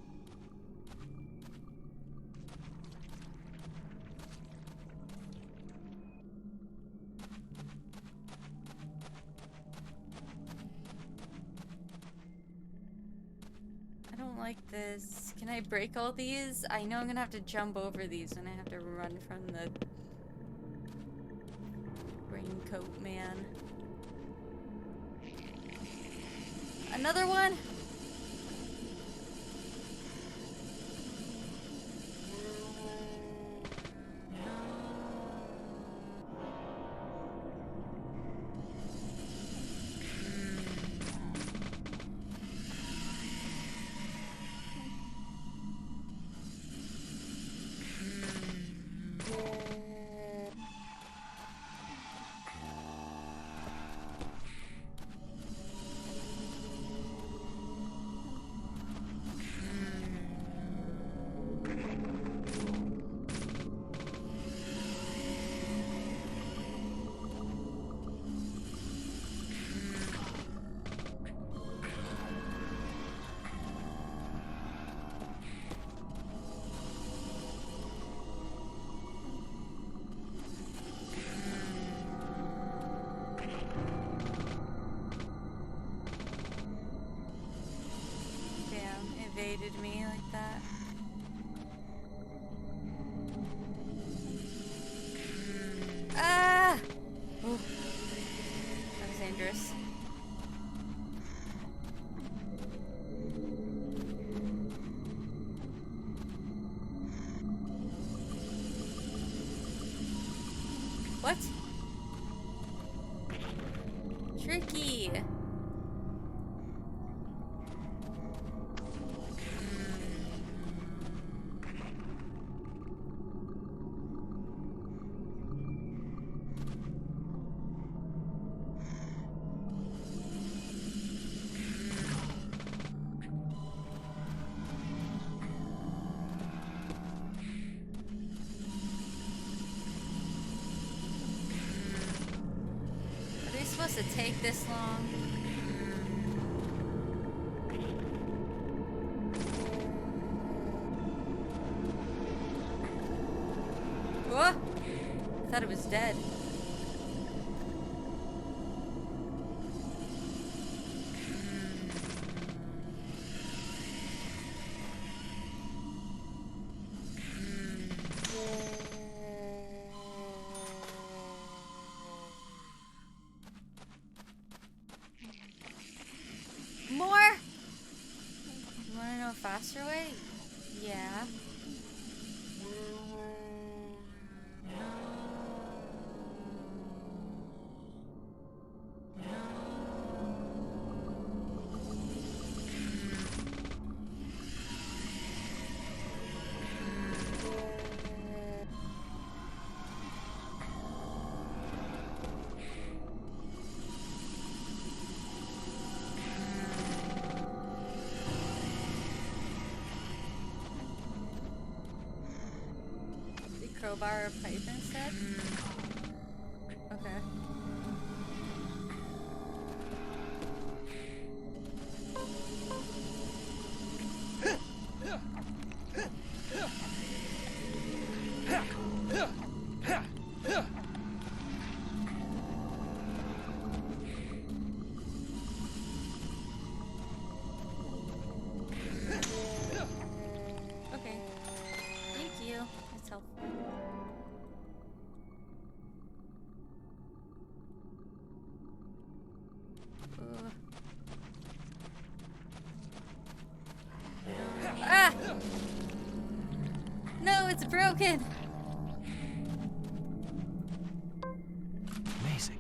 D: I don't like this. Can I break all these? I know I'm gonna have to jump over these and I have to run from the raincoat man. Another one? Evaded me like that. Ah! Ooh. That was dangerous. What? Tricky. To take this long. What? I thought it was dead. More? You wanna know a faster way? Yeah. Crowbar or pipe instead? Okay. Ah! No, it's broken.
F: Amazing.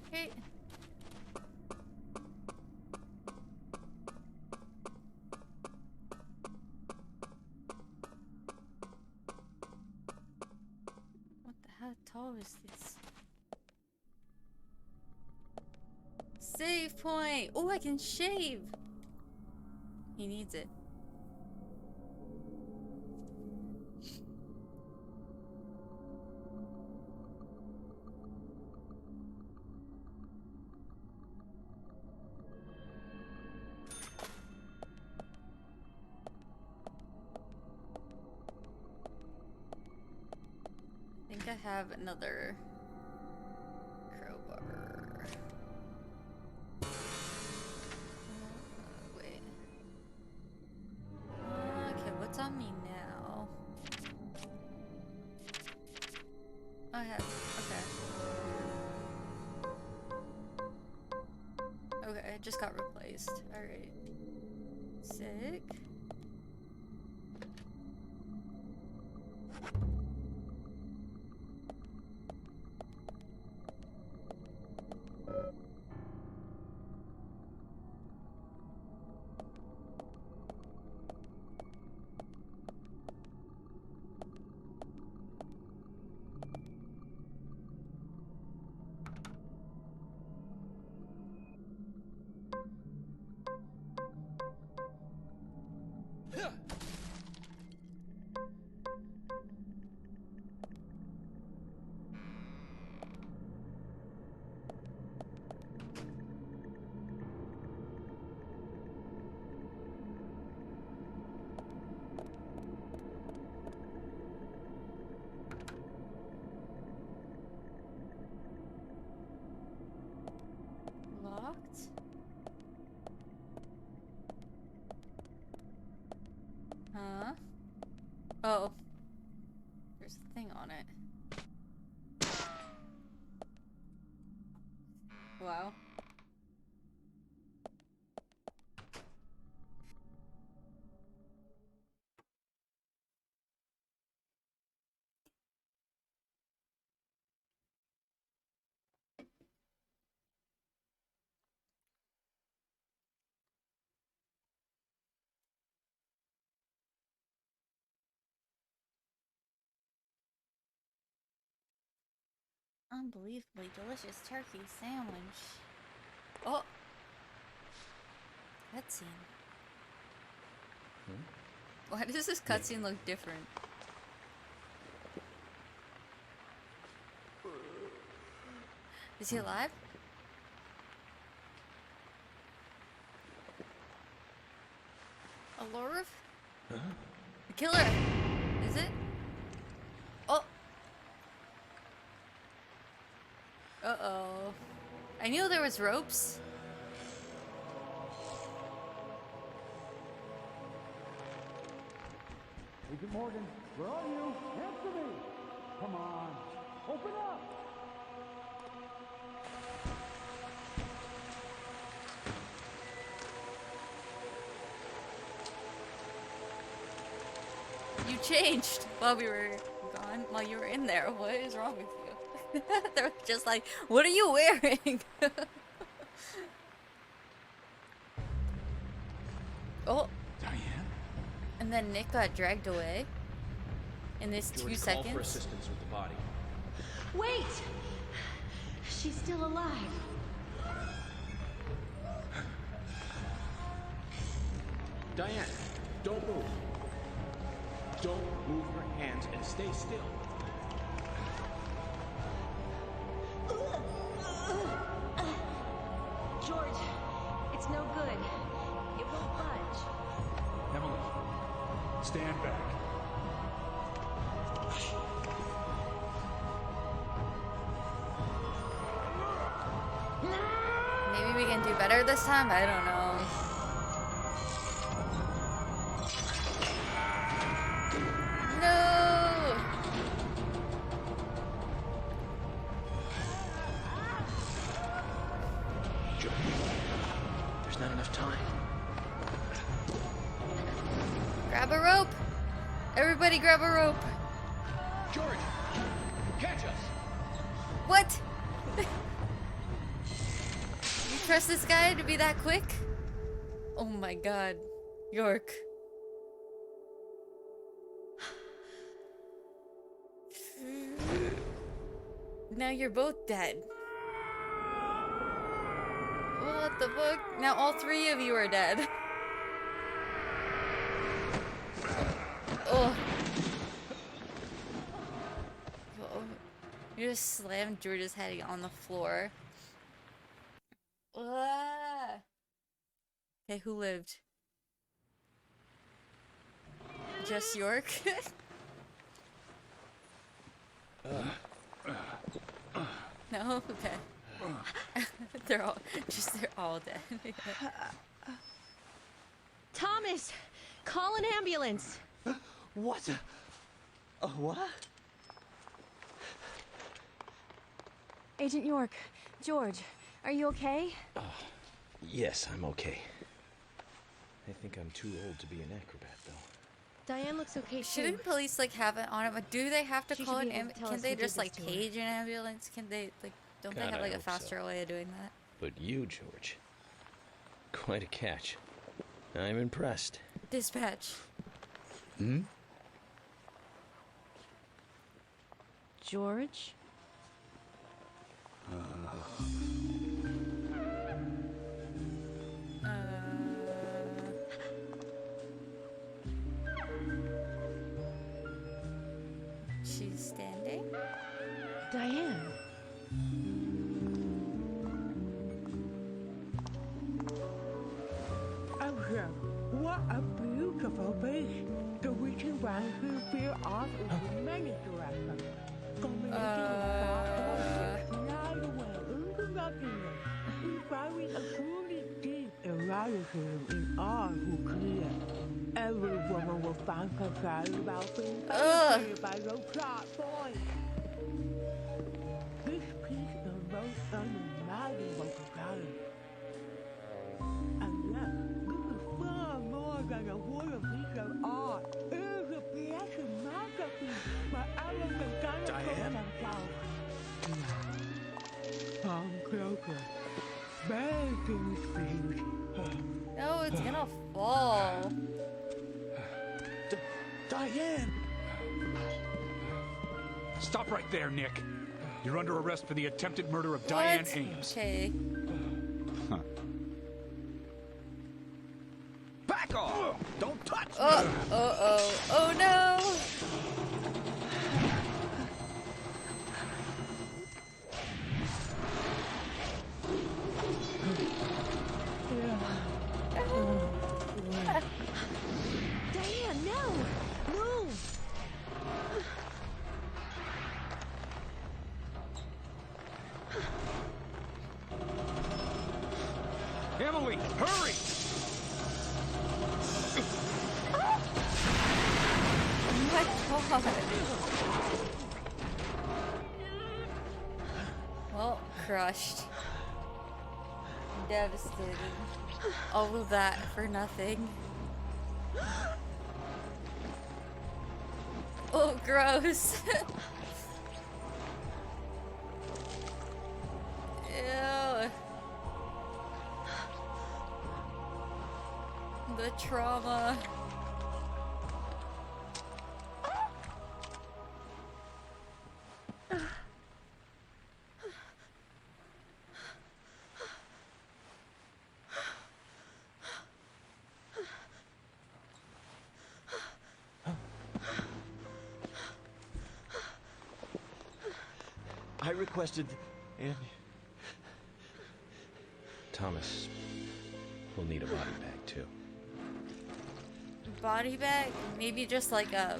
D: Okay. What the how tall is this? Save point! Oh, I can shave! He needs it. I think I have another crowbar. Wait. Okay, what's on me now? I have. Okay. Okay, it just got replaced. Alright. Sick. Locked? Huh? Oh. There's a thing on it. Wow. Unbelievably delicious turkey sandwich. Oh! Cutscene. Why does this cutscene look different? Is he alive? A lure?
F: Huh?
D: The killer! Is it? Oh! Uh-oh. I knew there was ropes.
K: Agent Morgan, where are you? Answer me! Come on, open up!
D: You changed while we were gone, while you were in there. What is wrong with you? They're just like, what are you wearing? Oh.
F: Diane?
D: And then Nick got dragged away. In this 2 seconds.
F: Call for assistance with the body.
L: Wait! She's still alive.
F: Diane, don't move. Don't move your hands and stay still.
L: George, it's no good. It won't budge.
F: Emily,
B: Stand back.
D: Maybe we can do better this time? I don't know. No!
F: There's not enough time.
D: Grab a rope! Everybody grab a rope!
B: George, catch us!
D: What? You trust this guy to be that quick? Oh my god. York. Now you're both dead. What the fuck? Now all three of you are dead. Oh. You just slammed George's head on the floor. Ah. Okay, who lived? Just York? No? Okay. they're all dead.
L: Thomas, call an ambulance.
C: What? What?
L: Agent York, George, are you okay?
F: Yes, I'm okay. I think I'm too old to be an acrobat, though.
L: Diane looks okay too.
D: Shouldn't police like have it on it? But do they have to
L: She
D: call
L: should
D: an
L: be able to
D: ambulance?
L: tell
D: Can
L: us
D: they
L: who did
D: just
L: this
D: like
L: to her.
D: page an ambulance? Can they like? Don't
F: God,
D: they have
F: I
D: like a
F: hope so.
D: faster way of doing that?
F: But you, George. Quite a catch. I'm impressed.
D: Dispatch.
F: Hmm?
L: George?
D: She's standing.
L: Diane.
J: Oh, yeah. What a beautiful beast. The reaching round who feel off in many directions. Coming into the slide away into nothingness. Inspiring a truly deep eroticism in all who clear. Every woman will find herself about being penetrated by those sharp boys. This piece is most unimaginable to color. And yet, this is far more than a wooden piece of art. It is a piece of masterpiece by elegant
B: Diane?
J: Come closer. Begging please.
D: No, it's gonna fall.
B: Diane! Stop right there, Nick. You're under arrest for the attempted murder of Diane
D: What?
B: Ames.
D: Okay.
B: Huh.
G: Back off! Don't touch me!
D: Oh no!
L: Diane, no! Move!
B: Emily, hurry!
D: Oh my god. Well, crushed. Devastated. All of that for nothing. Oh, gross. Ew. The trauma.
C: I requested, and
F: Thomas will need a body bag, too.
D: body bag? Maybe just like a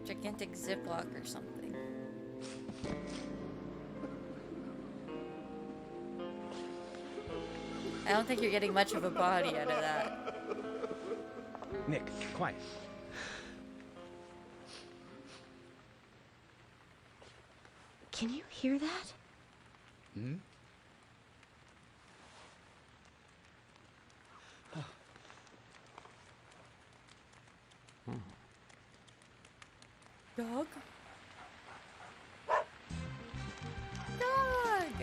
D: gigantic Ziploc or something. I don't think you're getting much of a body out of that.
G: Nick, quiet.
L: Can you hear that?
G: Hmm?
D: Dog? Dog!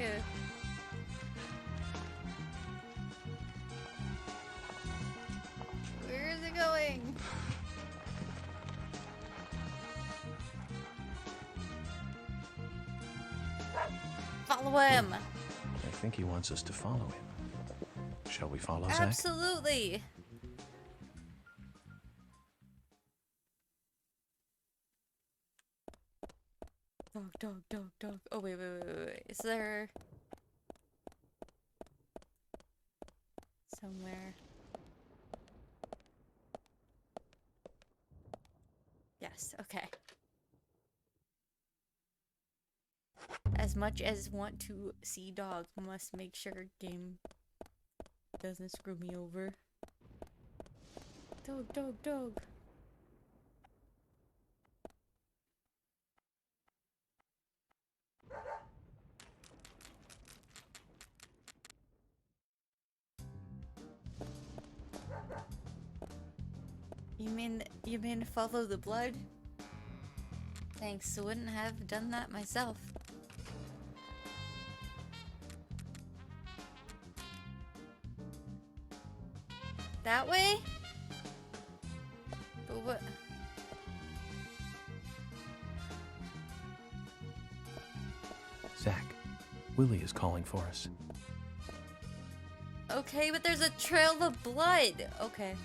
D: Where is it going? Follow him!
F: I think he wants us to follow him. Shall we follow Zach?
D: Absolutely! Dog. Oh, wait. Is there... somewhere... Yes, okay. As much as want to see dog, must make sure game doesn't screw me over. Dog. You mean follow the blood? Thanks, I wouldn't have done that myself. That way? But what?
F: Zach, Willie is calling for us.
D: Okay, but there's a trail of blood. Okay.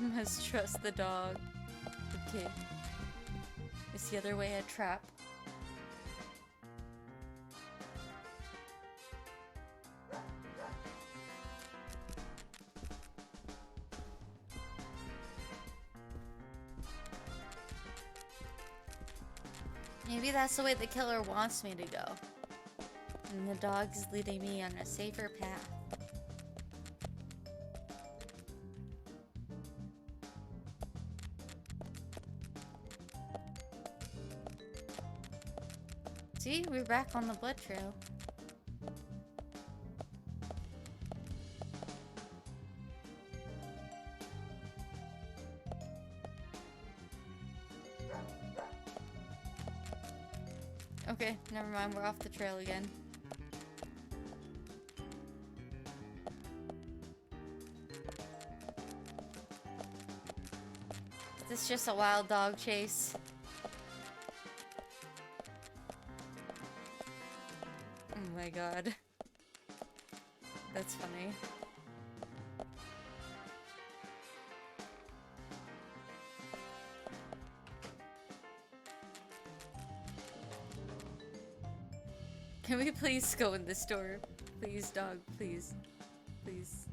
D: Must trust the dog. Okay. Is the other way a trap? Maybe that's the way the killer wants me to go. And the dog's leading me on a safer path. See, we're back on the blood trail. Okay, never mind, we're off the trail again. Is this just a wild dog chase? Oh my god. That's funny. Can we please go in the store? Please, dog, please. Please.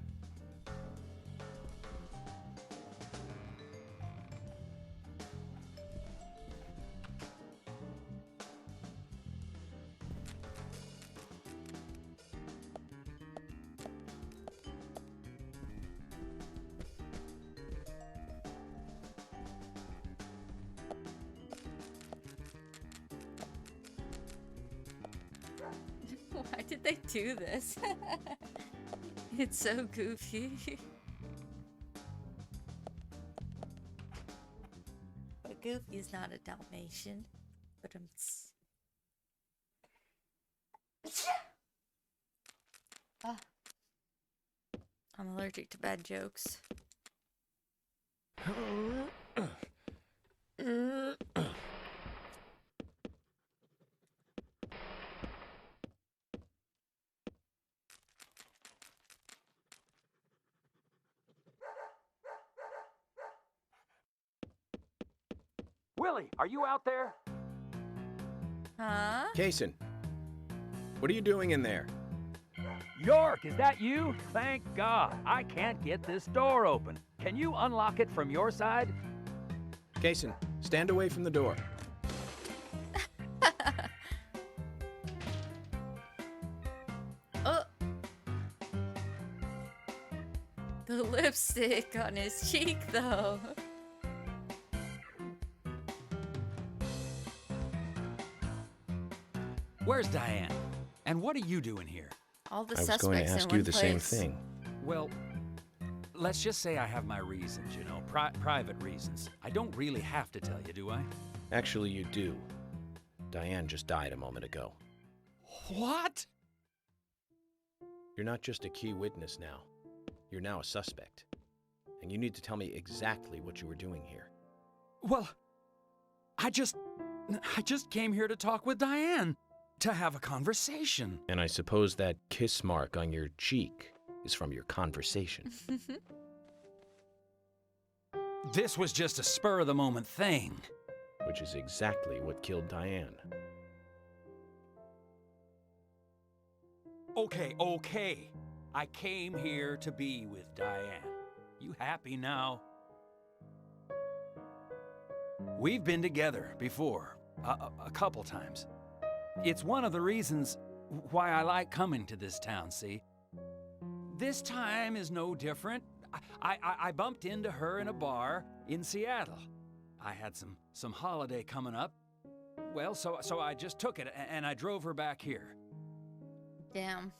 D: Why did they do this? It's so goofy. But Goofy is not a Dalmatian. But I'm allergic to bad jokes.
M: Willie, are you out there?
D: Huh?
F: Kaysen, what are you doing in there?
M: York, is that you? Thank God. I can't get this door open. Can you unlock it from your side?
F: Kaysen, stand away from the door.
D: Oh. The lipstick on his cheek, though.
M: Where's Diane? And what are you doing here?
D: All the
A: I was
D: suspects
A: going to
D: in
A: ask
D: one
A: you the same
D: place.
A: thing.
M: Well, let's just say I have my reasons, you know, private reasons. I don't really have to tell you, do I?
A: Actually, you do. Diane just died a moment ago.
M: What?
A: You're not just a key witness now. You're now a suspect. And you need to tell me exactly what you were doing here.
M: Well, I just came here to talk with Diane, to have a conversation.
A: And I suppose that kiss mark on your cheek is from your conversation.
M: This was just a spur-of-the-moment thing.
A: Which is exactly what killed Diane.
M: Okay. I came here to be with Diane. You happy now? We've been together before, a couple times. It's one of the reasons why I like coming to this town, see? This time is no different. I bumped into her in a bar in Seattle. I had some holiday coming up. Well, so I just took it and I drove her back here.
D: Damn.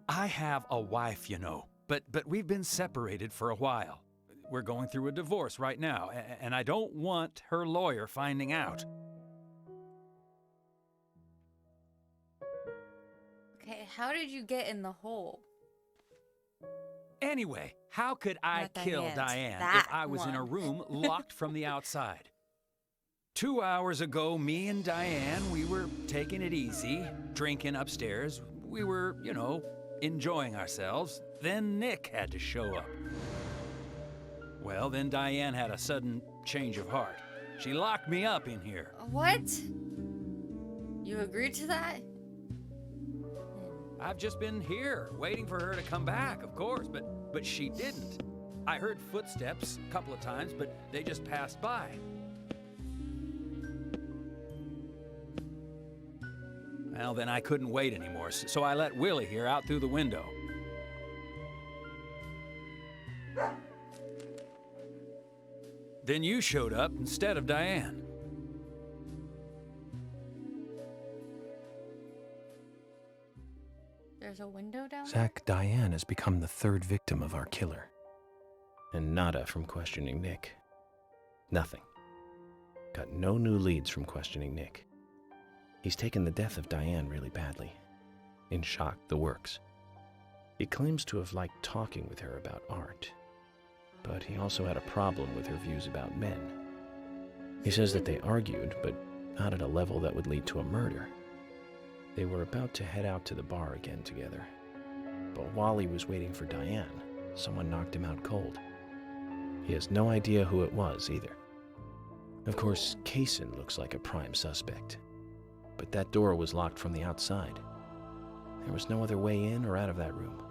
M: I have a wife, you know, but we've been separated for a while. We're going through a divorce right now, and I don't want her lawyer finding out.
D: Okay, how did you get in the hole?
M: Anyway, how could I
D: Not
M: kill
D: Diane.
M: Diane if I was in a room locked from the outside? 2 hours ago, me and Diane, we were taking it easy, drinking upstairs. We were, you know, enjoying ourselves. Then Nick had to show up. Well, then Diane had a sudden change of heart. She locked me up in here.
D: What? You agreed to that?
M: I've just been here, waiting for her to come back, of course, but she didn't. I heard footsteps a couple of times, but they just passed by. Well, then I couldn't wait anymore, so I let Willie here out through the window. Then you showed up instead of Diane.
D: There's a window down there?
A: Zach, Diane has become the third victim of our killer. And nada from questioning Nick. Nothing. Got no new leads from questioning Nick. He's taken the death of Diane really badly. In shock, the works. He claims to have liked talking with her about art. But he also had a problem with her views about men. He says that they argued, but not at a level that would lead to a murder. They were about to head out to the bar again together. But while he was waiting for Diane, someone knocked him out cold. He has no idea who it was either. Of course, Kaysen looks like a prime suspect. But that door was locked from the outside. There was no other way in or out of that room.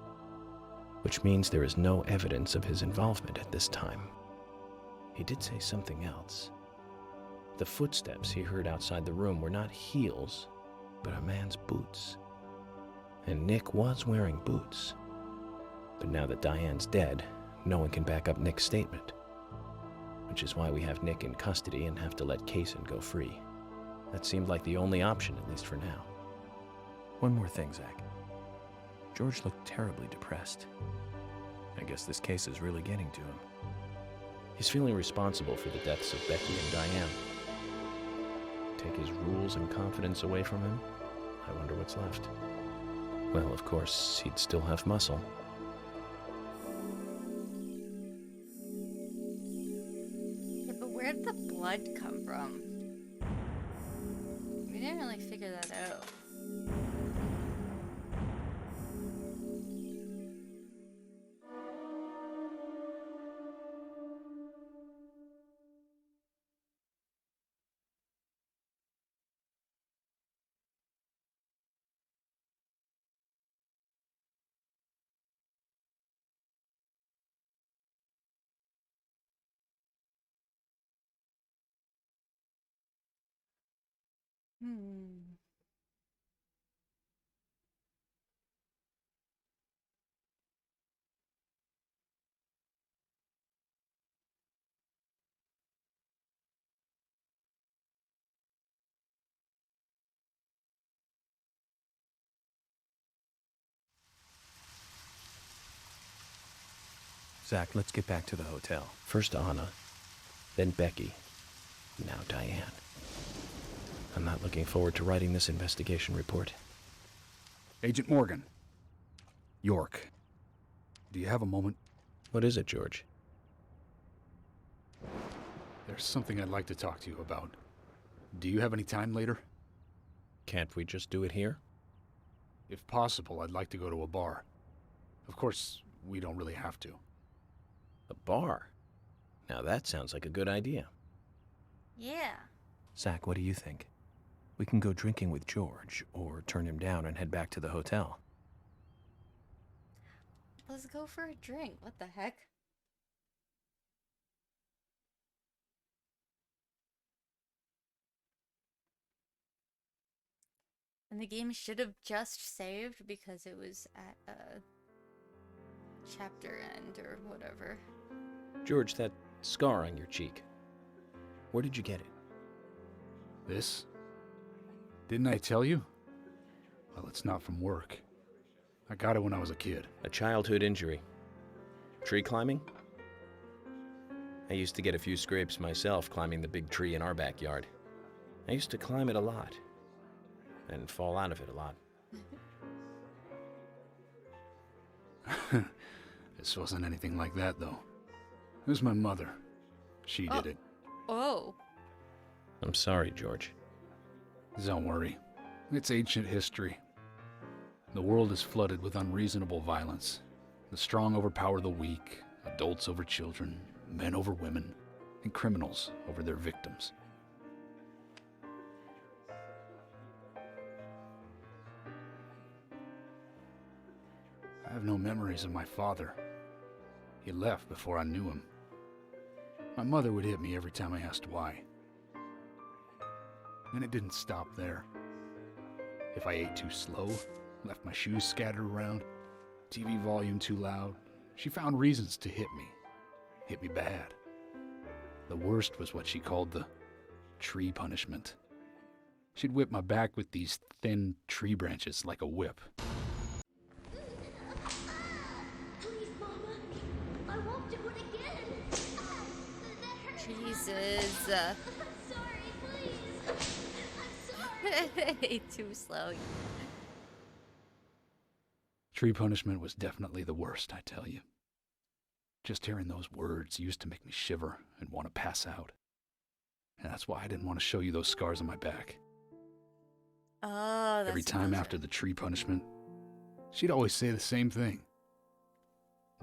A: Which means there is no evidence of his involvement at this time. He did say something else. The footsteps he heard outside the room were not heels, but a man's boots. And Nick was wearing boots. But now that Diane's dead, no one can back up Nick's statement. Which is why we have Nick in custody and have to let Kaysen go free. That seemed like the only option, at least for now.
F: One more thing, Zach. George looked terribly depressed. I guess this case is really getting to him.
A: He's feeling responsible for the deaths of Becky and Diane. Take his rules and confidence away from him? I wonder what's left. Well, of course, he'd still have muscle.
D: Where did the blood come from? We didn't really figure that out. Hmm.
F: Zach, let's get back to the hotel.
A: First Anna, then Becky, now Diane. I'm not looking forward to writing this investigation report.
B: Agent Morgan. York. Do you have a moment?
A: What is it, George?
B: There's something I'd like to talk to you about. Do you have any time later?
A: Can't we just do it here?
B: If possible, I'd like to go to a bar. Of course, we don't really have to.
A: A bar? Now that sounds like a good idea.
D: Yeah.
F: Zach, what do you think? We can go drinking with George, or turn him down and head back to the hotel.
D: Let's go for a drink. What the heck? And the game should have just saved because it was at a chapter end or whatever.
A: George, that scar on your cheek. Where did you get it?
B: This? Didn't I tell you? Well, it's not from work. I got it when I was a kid.
A: A childhood injury. Tree climbing? I used to get a few scrapes myself climbing the big tree in our backyard. I used to climb it a lot. And fall out of it a lot.
B: This wasn't anything like that, though. It was my mother. She did it.
D: Oh.
A: I'm sorry, George.
B: Don't worry. It's ancient history. The world is flooded with unreasonable violence. The strong overpower the weak, adults over children, men over women, and criminals over their victims. I have no memories of my father. He left before I knew him. My mother would hit me every time I asked why. And it didn't stop there. If I ate too slow, left my shoes scattered around, TV volume too loud, she found reasons to hit me. Hit me bad. The worst was what she called the tree punishment. She'd whip my back with these thin tree branches like a whip.
L: Please, Mama. I won't do it again.
D: Jesus.
L: I'm sorry, please. I'm sorry.
D: Too slow.
B: Tree punishment was definitely the worst, I tell you. Just hearing those words used to make me shiver and want to pass out. And that's why I didn't want to show you those scars on my back.
D: Oh, that's
B: Every time after the tree punishment, she'd always say the same thing.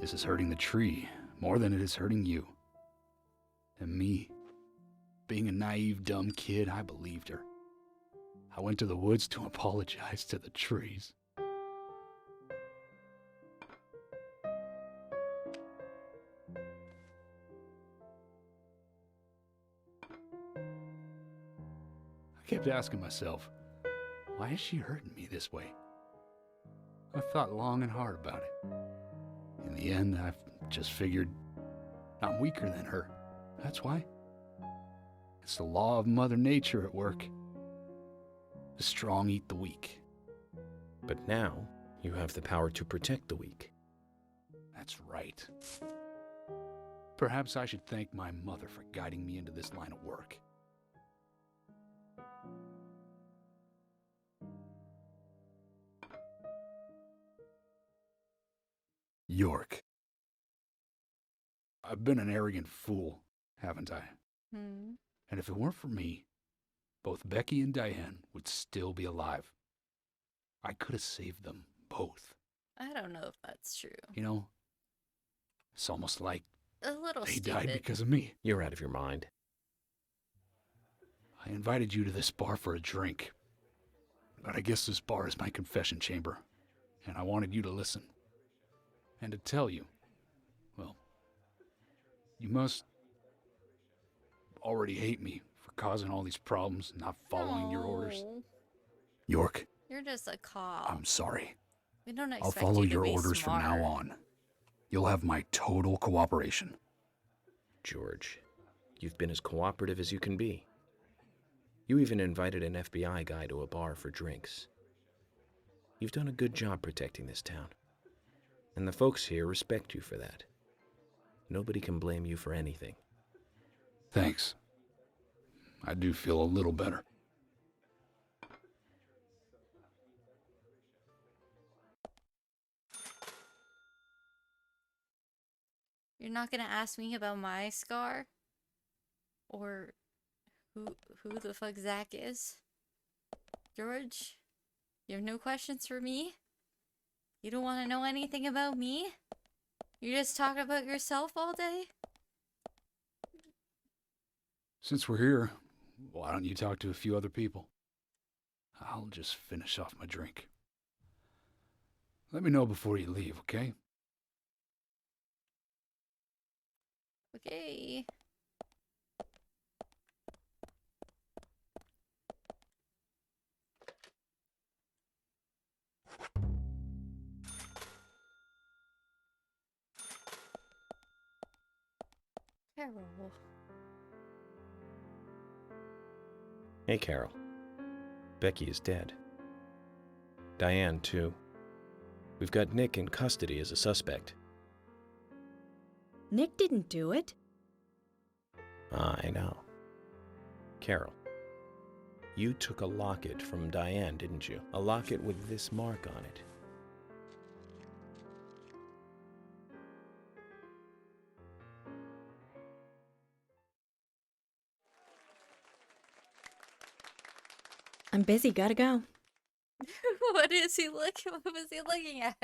B: This is hurting the tree more than it is hurting you. And me, being a naive, dumb kid, I believed her. I went to the woods to apologize to the trees. I kept asking myself, why is she hurting me this way? I thought long and hard about it. In the end, I've just figured I'm weaker than her. That's why. It's the law of Mother Nature at work. The strong eat the weak.
A: But now, you have the power to protect the weak.
B: That's right. Perhaps I should thank my mother for guiding me into this line of work. York. I've been an arrogant fool, haven't I?
D: Hmm.
B: And if it weren't for me, both Becky and Diane would still be alive. I could have saved them both.
D: I don't know if that's true.
B: You know, it's almost like
D: A little
B: they
D: stupid.
B: died because of me.
A: You're out of your mind.
B: I invited you to this bar for a drink. But I guess this bar is my confession chamber. And I wanted you to listen. And to tell you, well, you must already hate me for causing all these problems and not following your orders.
D: No.
B: York,
D: You're just a cop.
B: I'm sorry.
D: We don't expect
B: I'll follow
D: you to
B: your
D: be
B: orders
D: smart.
B: from now on. You'll have my total cooperation.
A: George, you've been as cooperative as you can be. You even invited an FBI guy to a bar for drinks. You've done a good job protecting this town. And the folks here respect you for that. Nobody can blame you for anything.
B: Thanks. I do feel a little better.
D: You're not gonna ask me about my scar? Or who the fuck Zach is? George? You have no questions for me? You don't want to know anything about me? You just talk about yourself all day?
B: Since we're here, why don't you talk to a few other people? I'll just finish off my drink. Let me know before you leave, okay?
D: Okay. Carol.
A: Hey, Carol. Becky is dead. Diane, too. We've got Nick in custody as a suspect.
N: Nick didn't do it.
A: I know. Carol, you took a locket from Diane, didn't you? A locket with this mark on it.
N: I'm busy, gotta go.
D: What is he looking? What was he looking at?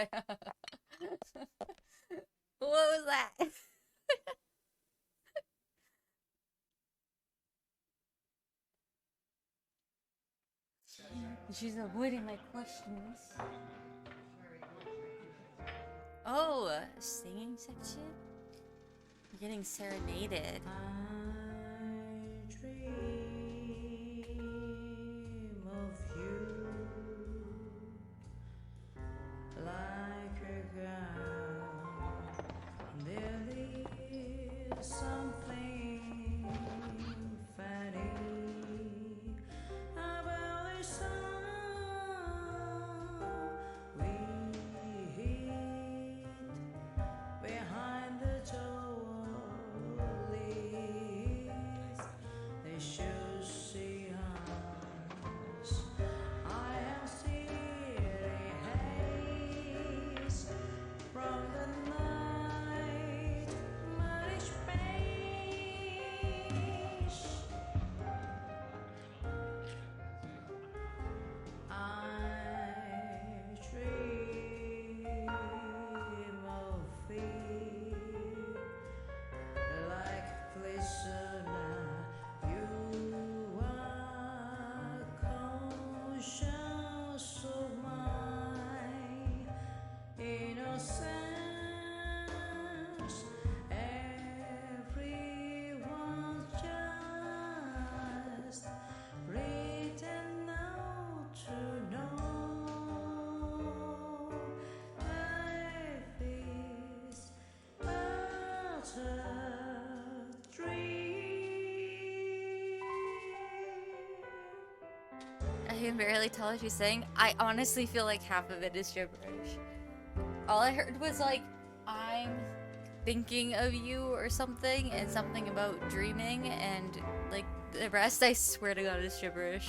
D: What was that? She's avoiding my questions. Oh, singing section? We're getting serenaded. I can barely tell what she's saying. I honestly feel like half of it is gibberish. All I heard was like, I'm thinking of you or something, and something about dreaming, and like the rest I swear to God is gibberish.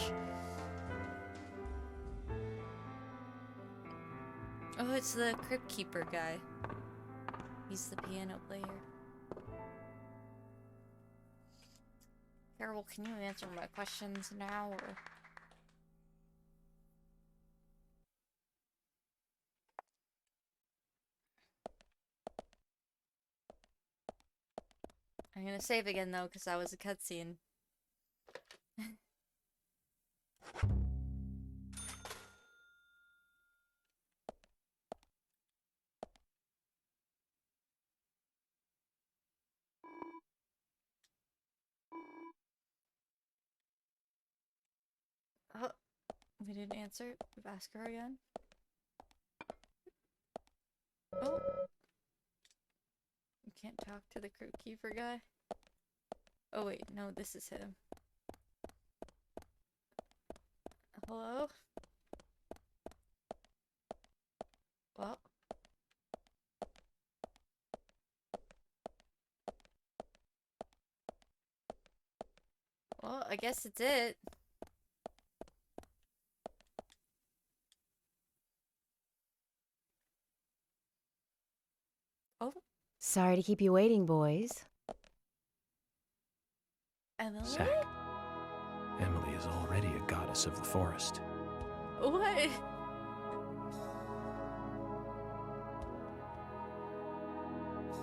D: Oh, it's the Crypt Keeper guy. He's the piano player. Carol, can you answer my questions now, or? I'm gonna save again, though, because that was a cutscene. Oh, we didn't answer. We've asked her again. Oh. You can't talk to the crew keeper guy? Oh wait, no, this is him. Hello? Well. Well, I guess it's it. Oh.
E: Sorry to keep you waiting, boys.
D: Emily?
F: Zack, Emily is already a goddess of the forest.
D: What?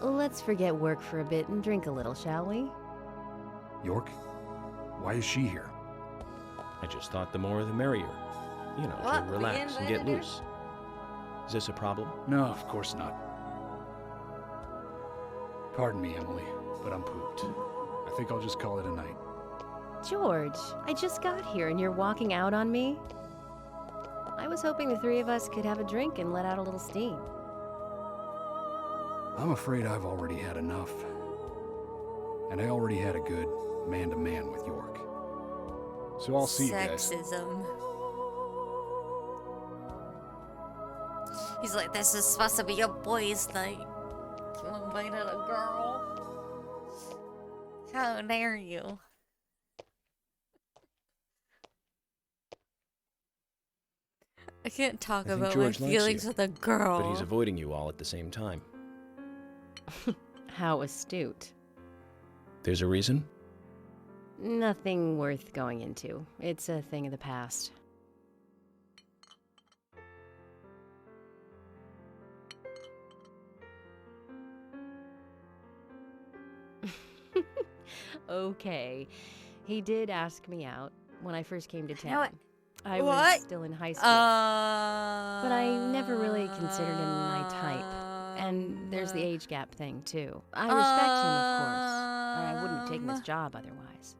E: Let's forget work for a bit and drink a little, shall we?
B: York? Why is she here?
A: I just thought the more the merrier. You know,
D: What?
A: to
D: We
A: relax and get
D: invited her?
A: loose. Is this a problem?
B: No, of course not. Pardon me, Emily, but I'm pooped. I think I'll just call it a night.
E: George, I just got here and you're walking out on me? I was hoping the three of us could have a drink and let out a little steam.
B: I'm afraid I've already had enough. And I already had a good man-to-man with York. So I'll see you guys.
D: Sexism. He's like, this is supposed to be a boys' night. You invited a girl? How dare you? I can't talk
A: I think
D: about
A: George
D: my
A: likes
D: feelings
A: you,
D: with a girl.
A: But he's avoiding you all at the same time.
E: How astute.
A: There's a reason?
E: Nothing worth going into. It's a thing of the past. Okay. He did ask me out when I first came to town. I was still in high school. But I never really considered him my type. And there's the age gap thing, too. I respect him, of course. I wouldn't have taken this job otherwise.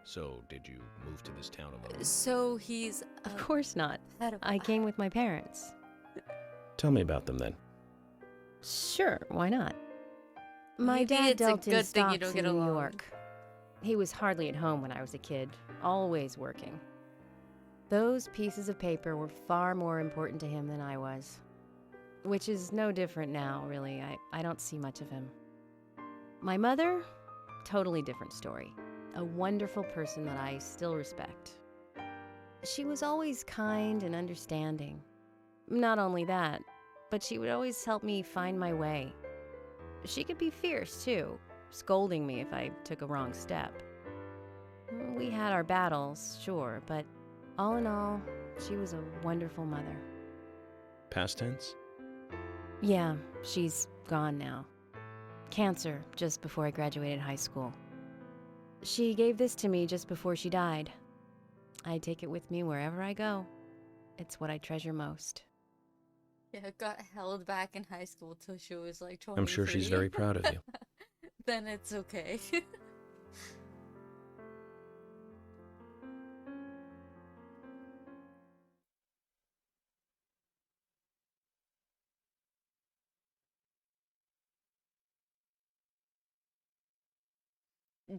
A: So, did you move to this town alone?
D: So he's...
E: Of course not. I came with my parents.
A: Tell me about them then.
E: Sure, why not? My
D: Maybe
E: dad
D: it's a
E: dealt in
D: good thing you
E: stocks
D: don't
E: in
D: get
E: New
D: along.
E: York. He was hardly at home when I was a kid, always working. Those pieces of paper were far more important to him than I was. Which is no different now, really. I don't see much of him. My mother? Totally different story. A wonderful person that I still respect. She was always kind and understanding. Not only that, but she would always help me find my way. She could be fierce, too, scolding me if I took a wrong step. We had our battles, sure, but all in all, she was a wonderful mother.
A: Past tense?
E: Yeah, she's gone now. Cancer, just before I graduated high school. She gave this to me just before she died. I take it with me wherever I go. It's what I treasure most.
D: Yeah, got held back in high school till she was like 23.
A: I'm sure she's very proud of you.
D: Then it's okay.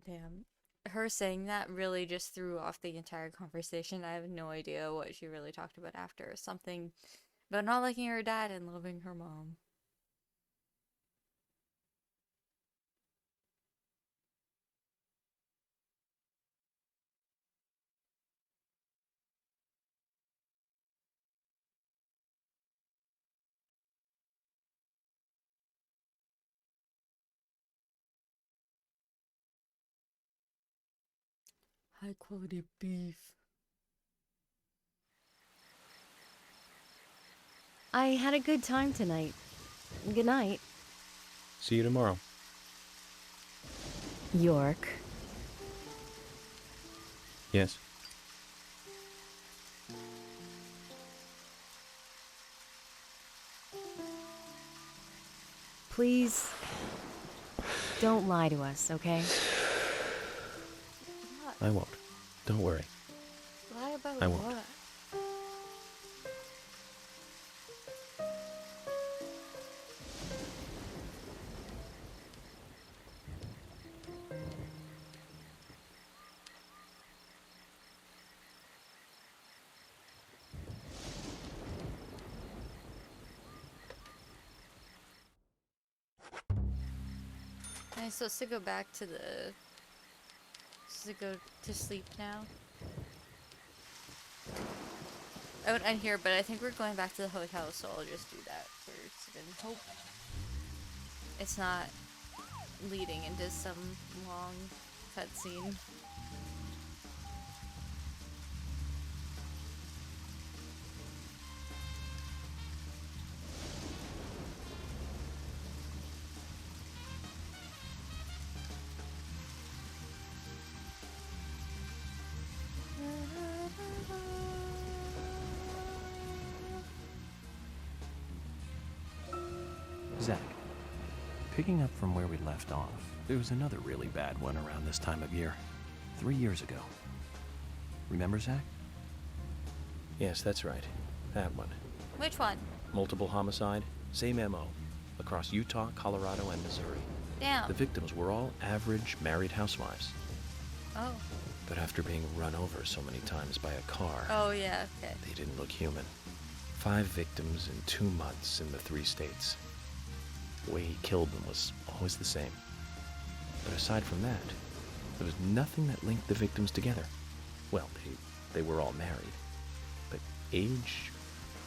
D: Damn. Her saying that really just threw off the entire conversation. I have no idea what she really talked about after. Something about not liking her dad and loving her mom. High quality beef.
E: I had a good time tonight. Good night,
A: See you tomorrow.
E: York.
A: Yes.
E: Please, don't lie to us, okay?
A: I won't. Don't worry.
D: Lie about
A: I won't.
D: what? Am I supposed to go back to the... to go to sleep now? I would end here, but I think we're going back to the hotel, so I'll just do that first and hope it's not leading into some long cutscene.
F: Zach, picking up from where we left off, there was another really bad one around this time of year. 3 years ago. Remember, Zach?
A: Yes, that's right. That one.
D: Which one?
A: Multiple homicide, same MO, across Utah, Colorado, and Missouri.
D: Damn.
A: The victims were all average married housewives.
D: Oh.
A: But after being run over so many times by a car,
D: Oh, yeah, okay.
A: they didn't look human. 5 victims in 2 months in the 3 states. The way he killed them was always the same. But aside from that, there was nothing that linked the victims together. Well, they were all married. But age,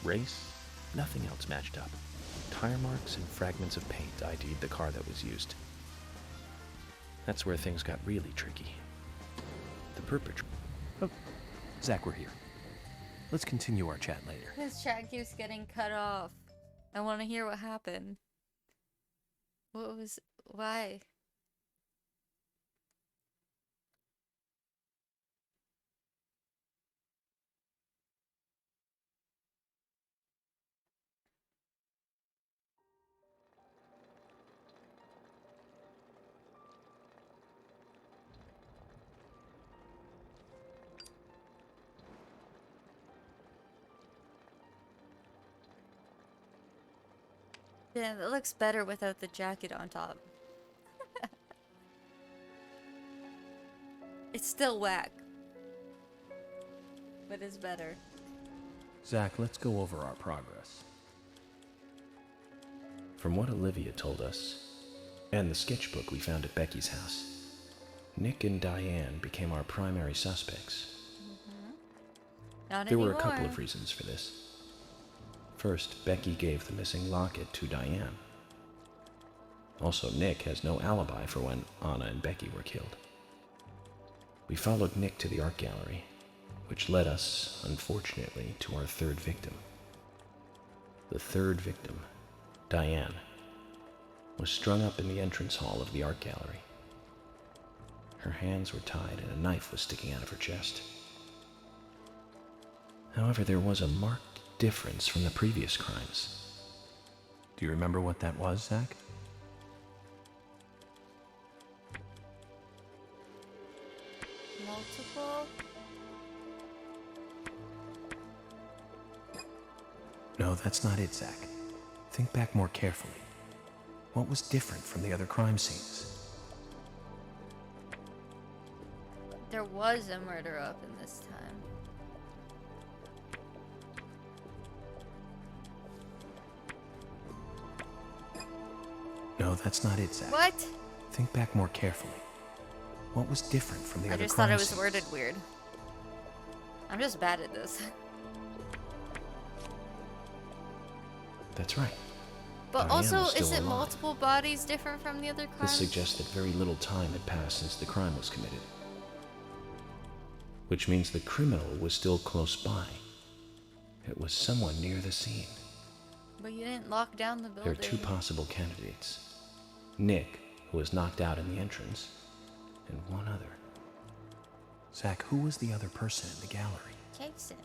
A: race, nothing else matched up. Tire marks and fragments of paint ID'd the car that was used. That's where things got really tricky. The perpetrator...
F: Oh, Zach, we're here. Let's continue our chat later.
D: His chat keeps getting cut off. I want to hear what happened. What was... why? Yeah, that looks better without the jacket on top. It's still whack. But it's better.
F: Zach, let's go over our progress.
A: From what Olivia told us, and the sketchbook we found at Becky's house, Nick and Diane became our primary suspects.
D: Not
A: There were
D: anymore.
A: a couple of reasons for this. First, Becky gave the missing locket to Diane. Also, Nick has no alibi for when Anna and Becky were killed. We followed Nick to the art gallery, which led us, unfortunately, to our third victim. The third victim, Diane, was strung up in the entrance hall of the art gallery. Her hands were tied and a knife was sticking out of her chest. However, there was a marked difference from the previous crimes.
F: Do you remember what that was, Zach?
D: Multiple?
F: No, that's not it, Zach. Think back more carefully. What was different from the other crime scenes?
D: There was a murder up in this time.
F: No, that's not it, Zach.
D: What?
F: Think back more carefully. What was different from the
D: I
F: other
D: just
F: crime
D: thought it was
F: scenes?
D: worded weird. I'm just bad at this.
A: That's right.
D: But
A: Diane
D: also,
A: was still
D: is it
A: alive.
D: multiple bodies different from the other
A: This
D: crimes?
A: suggests that very little time had passed since the crime was committed. which means the criminal was still close by. It was someone near the scene.
D: But you didn't lock down the building.
A: There are two possible candidates. Nick, who was knocked out in the entrance, and one other.
F: Zach, who was the other person in the gallery?
D: Jason.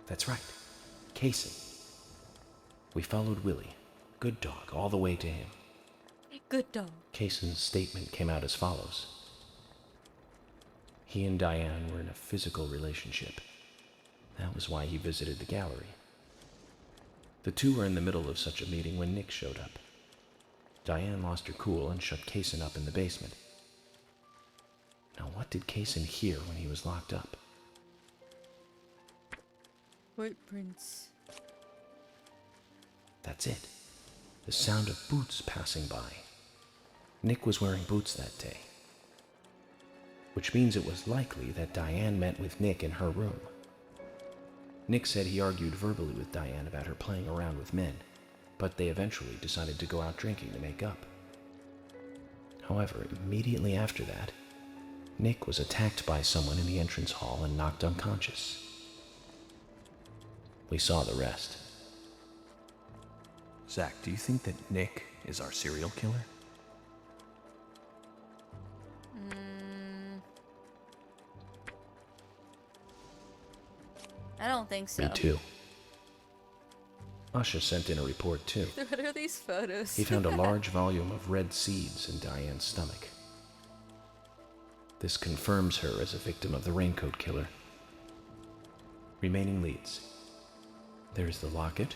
A: That's right, Kaysen. We followed Willie, good dog, all the way to him.
D: Good dog.
A: Kaysen's statement came out as follows. He and Diane were in a physical relationship. That was why he visited the gallery. The two were in the middle of such a meeting when Nick showed up. Diane lost her cool and shut Kaysen up in the basement. Now what did Kaysen hear when he was locked up?
D: Footprints.
A: That's it. The sound of boots passing by. Nick was wearing boots that day. Which means it was likely that Diane met with Nick in her room. Nick said he argued verbally with Diane about her playing around with men, but they eventually decided to go out drinking to make up. However, immediately after that, Nick was attacked by someone in the entrance hall and knocked unconscious. We saw the rest.
F: Zach, do you think that Nick is our serial killer?
D: I don't think so.
A: Me too. Asha sent in a report too.
D: What are these photos?
A: He found a large volume of red seeds in Diane's stomach. This confirms her as a victim of the Raincoat Killer. Remaining leads. There is the locket,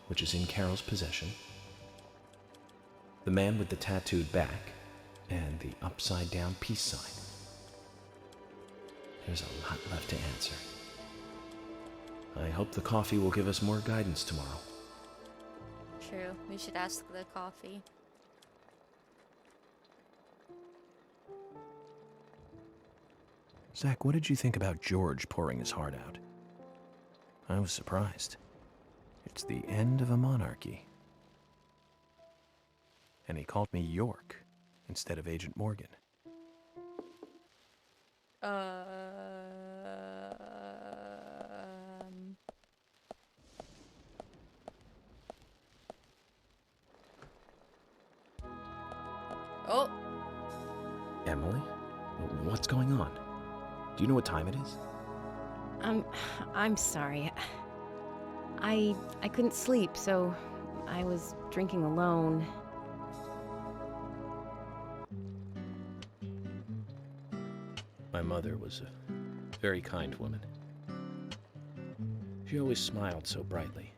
A: which is in Carol's possession, the man with the tattooed back, and the upside-down peace sign. There's a lot left to answer. I hope the coffee will give us more guidance tomorrow.
D: True. We should ask the coffee.
F: Zach, what did you think about George pouring his heart out? I was surprised. It's the end of a monarchy. And he called me York instead of Agent Morgan.
D: Oh.
A: Emily? What's going on? Do you know what time it is?
E: I'm sorry. I couldn't sleep, so I was drinking alone.
A: My mother was a very kind woman. She always smiled so brightly,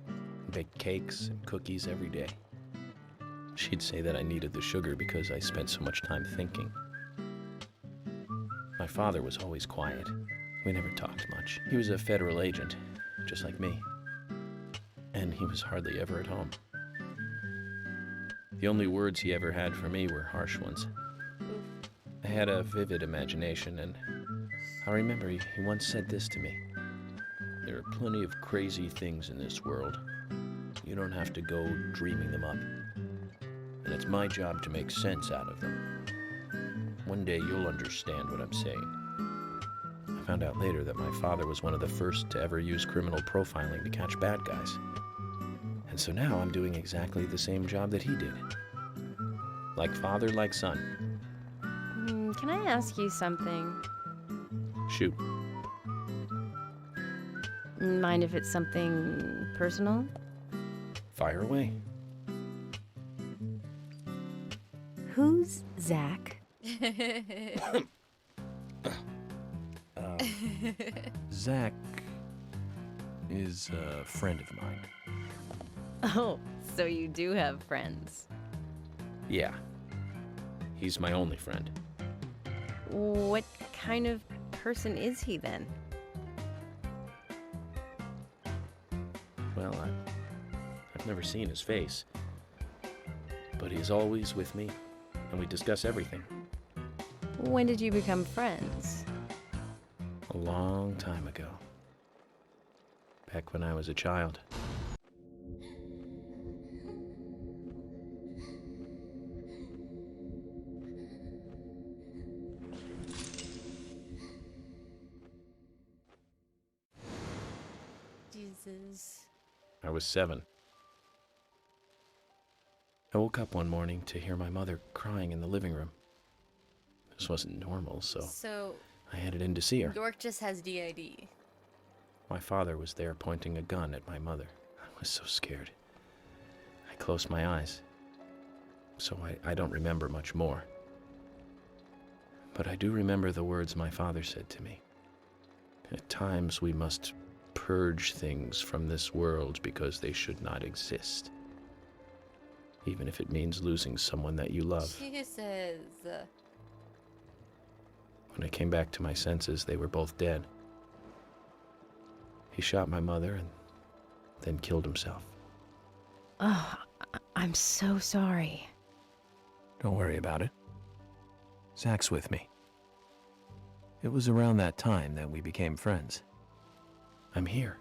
A: and baked cakes and cookies every day. She'd say that I needed the sugar because I spent so much time thinking. My father was always quiet. We never talked much. He was a federal agent, just like me. And he was hardly ever at home. The only words he ever had for me were harsh ones. I had a vivid imagination, and I remember he once said this to me. There are plenty of crazy things in this world. You don't have to go dreaming them up. And it's my job to make sense out of them. One day you'll understand what I'm saying. I found out later that my father was one of the first to ever use criminal profiling to catch bad guys. And so now I'm doing exactly the same job that he did. Like father, like son.
E: Can I ask you something?
A: Shoot.
E: Mind if it's something personal?
A: Fire away.
E: Who's Zach?
F: Zach is a friend of mine.
E: Oh, so you do have friends.
A: Yeah. He's my only friend.
E: What kind of person is he then?
A: Well, I've never seen his face. But he's always with me, and we discuss everything.
E: When did you become friends?
A: A long time ago. Back when I was a child.
D: Jesus.
A: I was 7. I woke up one morning to hear my mother crying in the living room. This wasn't normal, so I headed in to see her.
D: York just has DID.
A: My father was there pointing a gun at my mother. I was so scared. I closed my eyes, so I don't remember much more. But I do remember the words my father said to me. At times we must purge things from this world because they should not exist. Even if it means losing someone that you love.
D: Jesus.
A: When I came back to my senses, they were both dead. He shot my mother and then killed himself.
E: Oh, I'm so sorry.
F: Don't worry about it. Zach's with me. It was around that time that we became friends.
A: I'm here.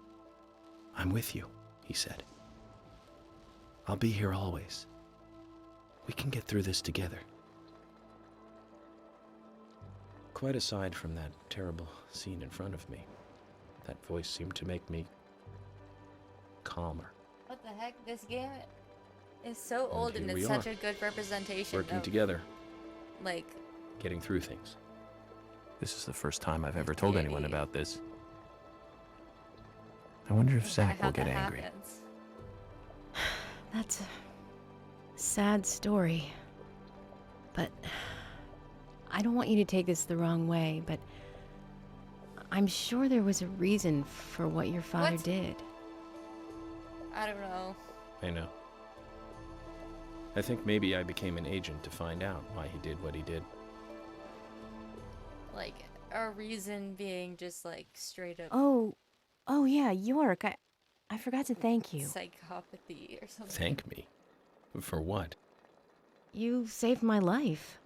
A: I'm with you, he said. I'll be here always. We can get through this together. Quite aside from that terrible scene in front of me, that voice seemed to make me calmer.
D: What the heck? This game is so old and
A: here
D: it's
A: we
D: such
A: are,
D: a good representation
A: working
D: of,
A: together,
D: like,
A: getting through things.
F: This is the first time I've ever told anyone about this. I wonder if Zach will get angry.
D: happens.
E: That's a sad story. But I don't want you to take this the wrong way, but I'm sure there was a reason for what your father did.
D: I don't know.
A: I know. I think maybe I became an agent to find out why he did what he did.
D: Like, a reason being just, like, straight up
E: Oh yeah, York, I forgot to thank you.
D: psychopathy or something.
A: Thank me? For what?
E: You saved my life.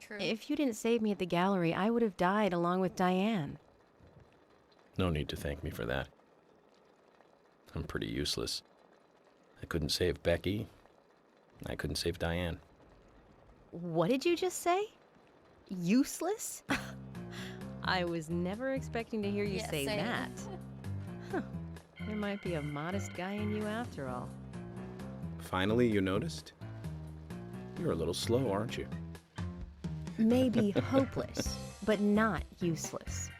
D: True.
E: If you didn't save me at the gallery, I would have died along with Diane.
A: No need to thank me for that. I'm pretty useless. I couldn't save Becky. I couldn't save Diane.
E: What did you just say? Useless? I was never expecting to hear you say
D: same.
E: that. Huh. There might be a modest guy in you after all.
A: Finally, you noticed? You're a little slow, aren't you?
E: Maybe hopeless, but not useless.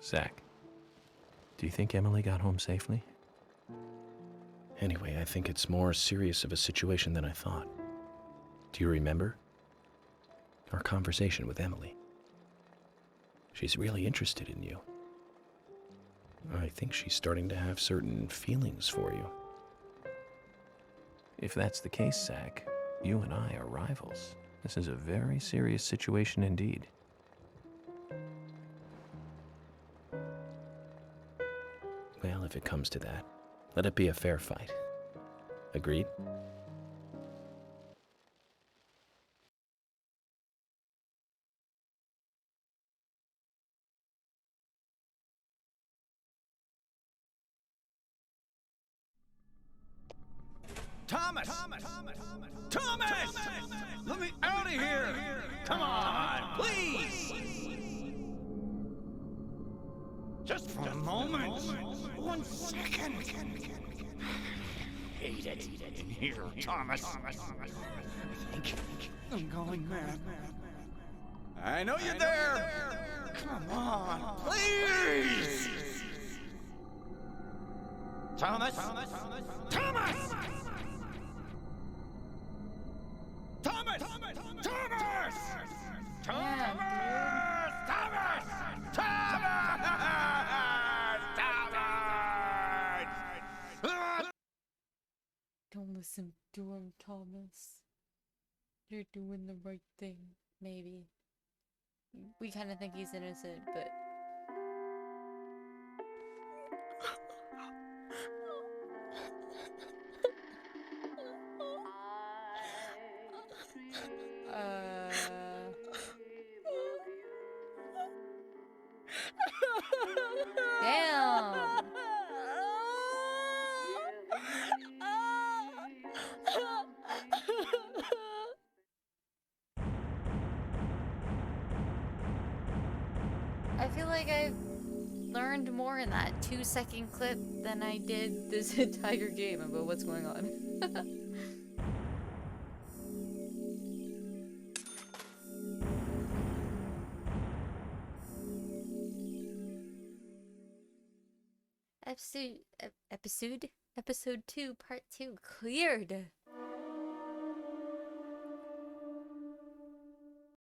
F: Zach, do you think Emily got home safely?
A: Anyway, I think it's more serious of a situation than I thought. Do you remember? Our conversation with Emily. She's really interested in you. I think she's starting to have certain feelings for you.
F: If that's the case, Zach, you and I are rivals. This is a very serious situation indeed.
A: Well, if it comes to that, let it be a fair fight. Agreed?
M: Thomas! Thomas! Let me out of here! Come on, please! Just for a moment. 1 second. Hate it in here, Thomas. I think I'm going mad. I know you're there. Come on, please! Thomas! Thomas! Thomas! Thomas! Thomas!
D: Don't listen to him, Thomas. You're doing the right thing, maybe. We kind of think he's innocent, but... Damn! like I learned more in that 2-second clip than I did this entire game about what's going on. Episode 2, part 2 cleared.